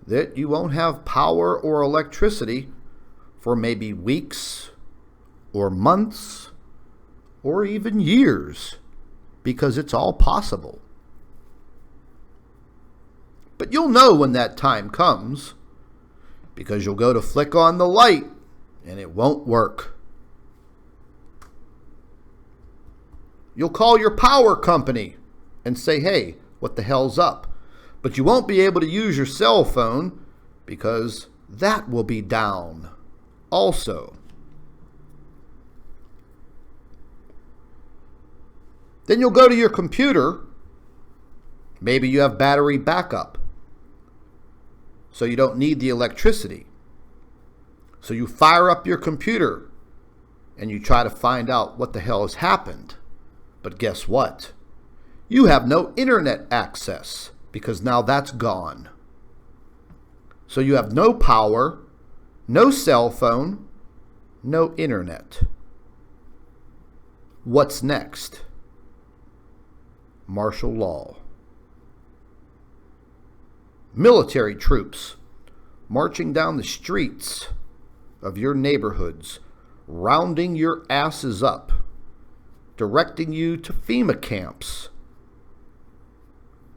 that you won't have power or electricity for maybe weeks or months or even years, because it's all possible. But you'll know when that time comes, because you'll go to flick on the light and it won't work. You'll call your power company and say, hey, what the hell's up? But you won't be able to use your cell phone because that will be down also. Then you'll go to your computer. Maybe you have battery backup, so you don't need the electricity. So you fire up your computer and you try to find out what the hell has happened. But guess what? You have no internet access because now that's gone. So you have no power, no cell phone, no internet. What's next? Martial law. Military troops marching down the streets of your neighborhoods, rounding your asses up, directing you to FEMA camps,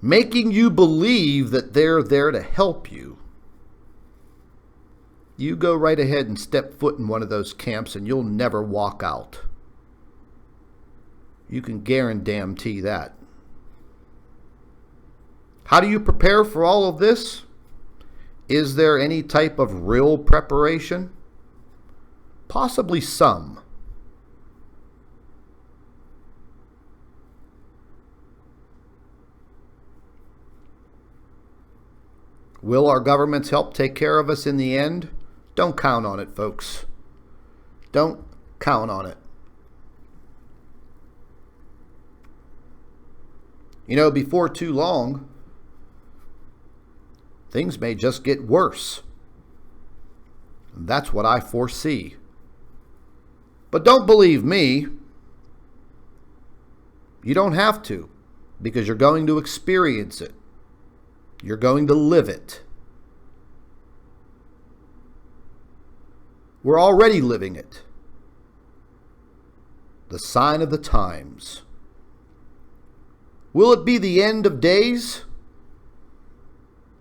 making you believe that they're there to help you. You go right ahead and step foot in one of those camps and you'll never walk out. You can guarantee that. How do you prepare for all of this? Is there any type of real preparation? Possibly some. Will our governments help take care of us in the end? Don't count on it, folks. Don't count on it. You know, before too long, things may just get worse. That's what I foresee. But don't believe me. You don't have to, because you're going to experience it. You're going to live it. We're already living it. The sign of the times. Will it be the end of days?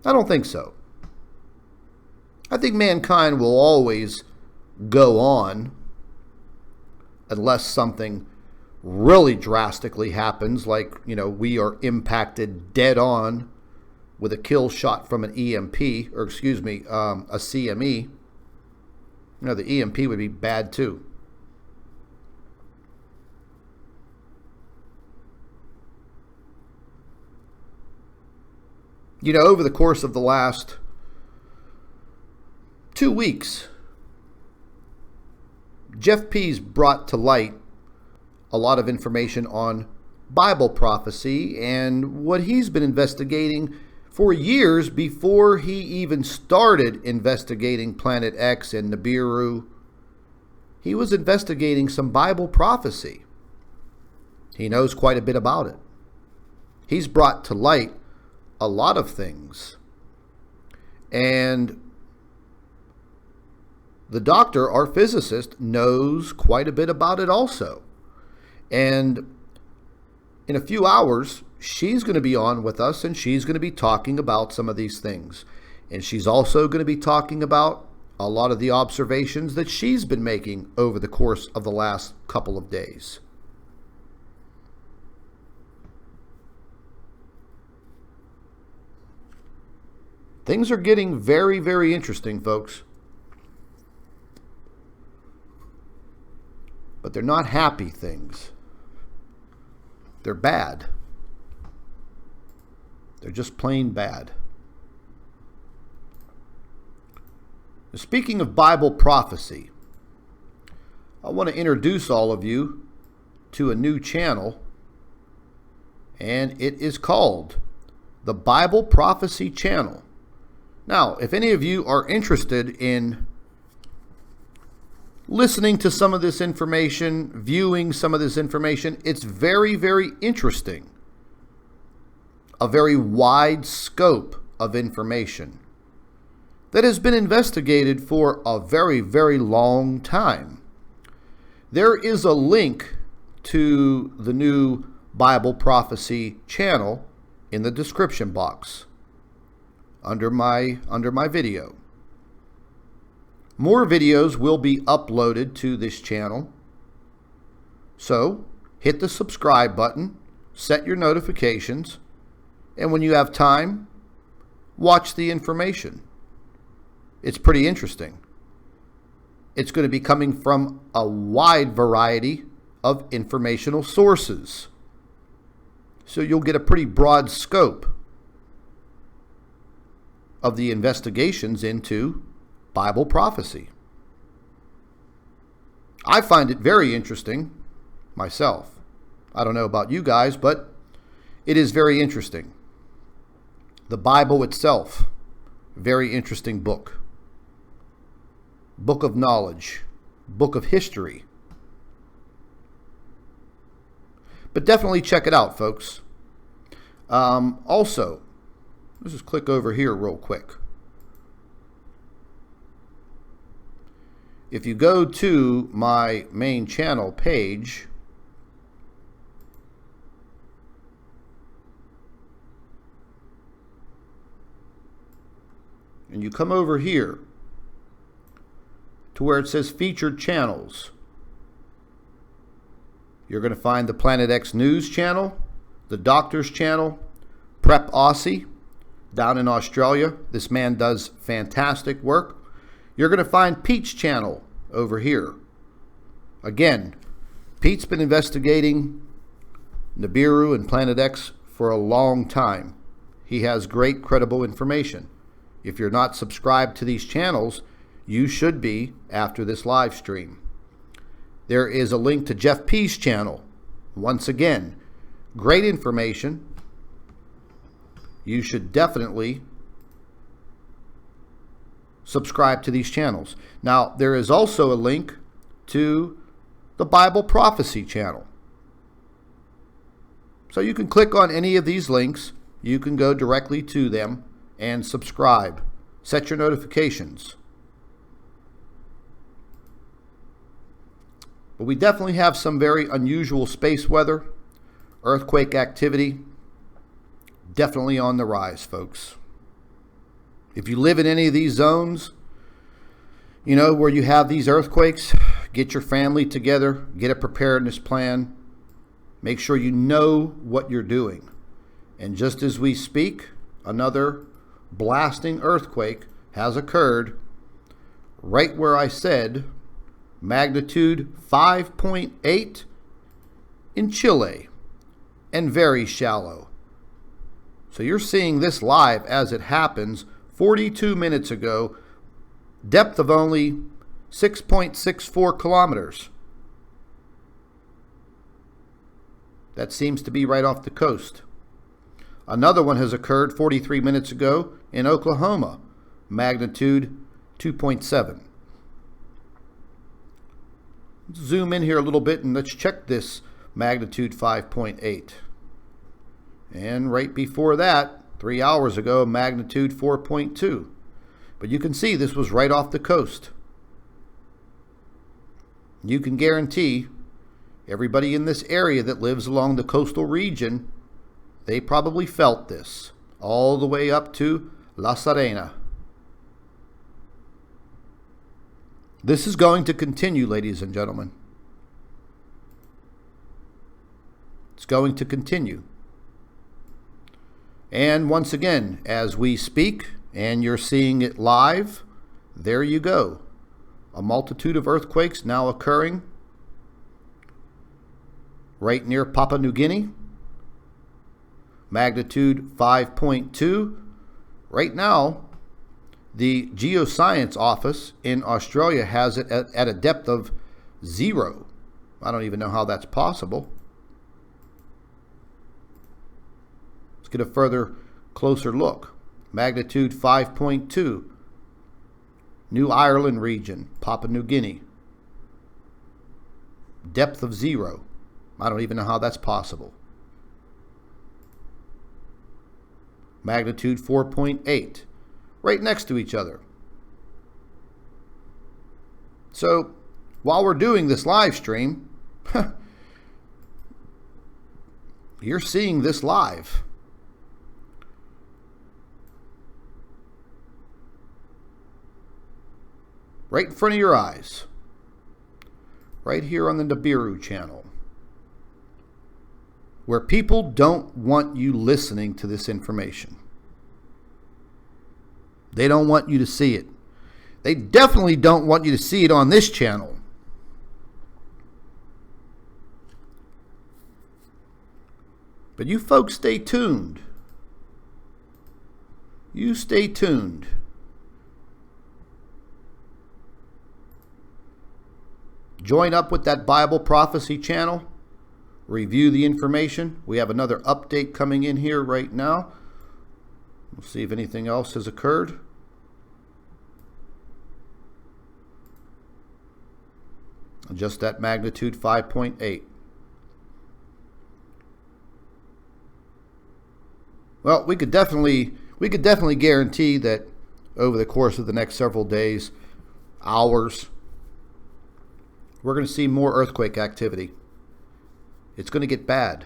I don't think so. I think mankind will always go on unless something really drastically happens, like, we are impacted dead on with a kill shot from an EMP, or a CME. The EMP would be bad too. Over the course of the last 2 weeks, Jeff P's brought to light a lot of information on Bible prophecy and what he's been investigating for years before he even started investigating Planet X and Nibiru. He was investigating some Bible prophecy. He knows quite a bit about it. He's brought to light a lot of things. And the doctor, our physicist, knows quite a bit about it also. And in a few hours, she's going to be on with us, and she's going to be talking about some of these things. And she's also going to be talking about a lot of the observations that she's been making over the course of the last couple of days. Things are getting very, very interesting, folks. But they're not happy things. They're bad. They're just plain bad. Speaking of Bible prophecy, I want to introduce all of you to a new channel, and it is called the Bible Prophecy Channel. Now, if any of you are interested in listening to some of this information, viewing some of this information, it's very, very interesting. A very wide scope of information that has been investigated for a very, very long time. There is a link to the new Bible prophecy channel in the description box under my video. More videos will be uploaded to this channel, so hit the subscribe button, set your notifications, and when you have time, watch the information. It's pretty interesting. It's going to be coming from a wide variety of informational sources, so you'll get a pretty broad scope of the investigations into Bible prophecy. I find it very interesting myself. I don't know about you guys, but it is very interesting. The Bible itself, very interesting book. Book of knowledge, book of history. But definitely check it out, folks. Also, let's just click over here real quick. If you go to my main channel page, and you come over here to where it says featured channels, you're going to find the Planet X News channel, the Doctor's channel, Prep Aussie down in Australia. This man does fantastic work. You're going to find Pete's channel over here. Again, Pete's been investigating Nibiru and Planet X for a long time. He has great credible information. If you're not subscribed to these channels, you should be after this live stream. There is a link to Jeff P's channel. Once again, great information. You should definitely subscribe to these channels. Now, there is also a link to the Bible Prophecy channel. So you can click on any of these links. You can go directly to them and subscribe. Set your notifications. But we definitely have some very unusual space weather, earthquake activity, definitely on the rise, folks. If you live in any of these zones, you know, where you have these earthquakes, get your family together, get a preparedness plan, make sure you know what you're doing. And just as we speak, another blasting earthquake has occurred right where I said magnitude 5.8 in Chile and very shallow. So you're seeing this live as it happens 42 minutes ago, depth of only 6.64 kilometers. That seems to be right off the coast. Another one has occurred 43 minutes ago in Oklahoma, magnitude 2.7. Let's zoom in here a little bit and let's check this magnitude 5.8. And right before that, 3 hours ago, magnitude 4.2. But you can see this was right off the coast. You can guarantee everybody in this area that lives along the coastal region, they probably felt this all the way up to La Serena. This is going to continue, ladies and gentlemen. It's going to continue. And once again, as we speak, and you're seeing it live, there you go. A multitude of earthquakes now occurring right near Papua New Guinea. Magnitude 5.2. Right now, the Geoscience Office in Australia has it at a depth of 0. I don't even know how that's possible. Let's get a further closer look. Magnitude 5.2. New Ireland region, Papua New Guinea. Depth of 0. I don't even know how that's possible. Magnitude 4.8. Right next to each other. So, while we're doing this live stream, You're seeing this live. Right in front of your eyes. Right here on the Nibiru channel. Where people don't want you listening to this information. They don't want you to see it. They definitely don't want you to see it on this channel. But you folks stay tuned. You stay tuned. Join up with that Bible Prophecy channel. Review the information. We have another update coming in here right now. We'll see if anything else has occurred. Just that magnitude 5.8. Well, we could definitely guarantee that over the course of the next several days, hours, we're going to see more earthquake activity. It's going to get bad.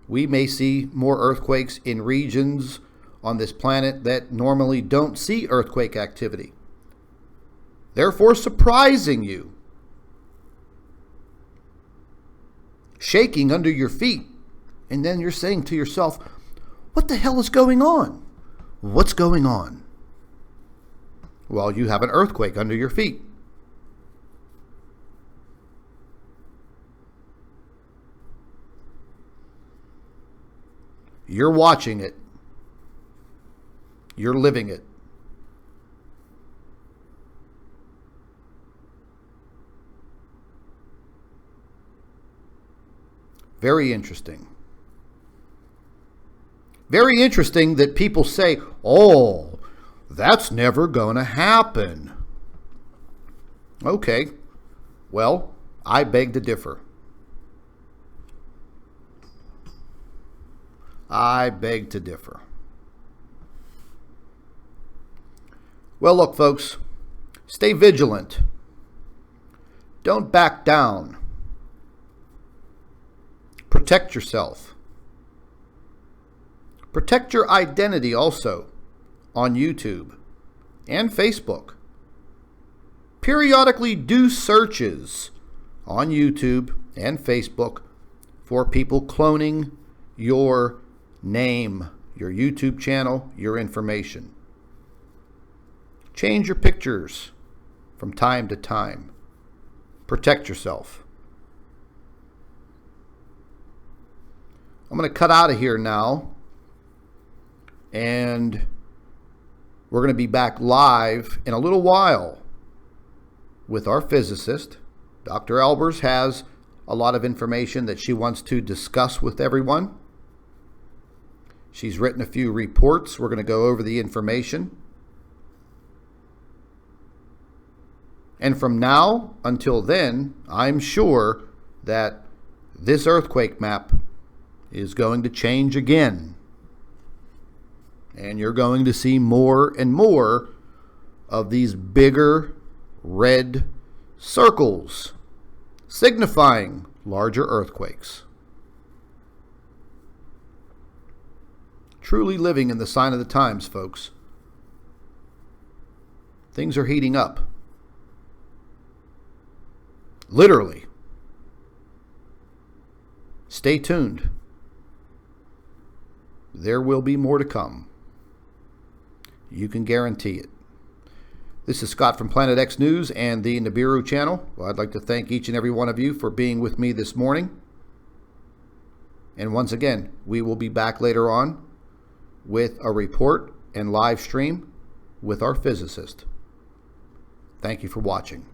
We may see more earthquakes in regions on this planet that normally don't see earthquake activity, therefore surprising you, shaking under your feet. And then you're saying to yourself, what the hell is going on? What's going on? Well, you have an earthquake under your feet. You're watching it. You're living it. Very interesting. Very interesting that people say, oh, that's never going to happen. Okay, well, I beg to differ. I beg to differ. Well, look, folks, stay vigilant. Don't back down. Protect yourself. Protect your identity also on YouTube and Facebook. Periodically do searches on YouTube and Facebook for people cloning your name, your YouTube channel, your information. Change your pictures from time to time. Protect yourself. I'm going to cut out of here now. And we're going to be back live in a little while with our physicist. Dr. Albers has a lot of information that she wants to discuss with everyone. She's written a few reports. We're going to go over the information. And from now until then, I'm sure that this earthquake map is going to change again. And you're going to see more and more of these bigger red circles signifying larger earthquakes. Truly living in the sign of the times, folks. Things are heating up. Literally. Stay tuned. There will be more to come. You can guarantee it. This is Scott from Planet X News and the Nibiru channel. Well, I'd like to thank each and every one of you for being with me this morning. And once again, we will be back later on with a report and live stream with our physicist. Thank you for watching.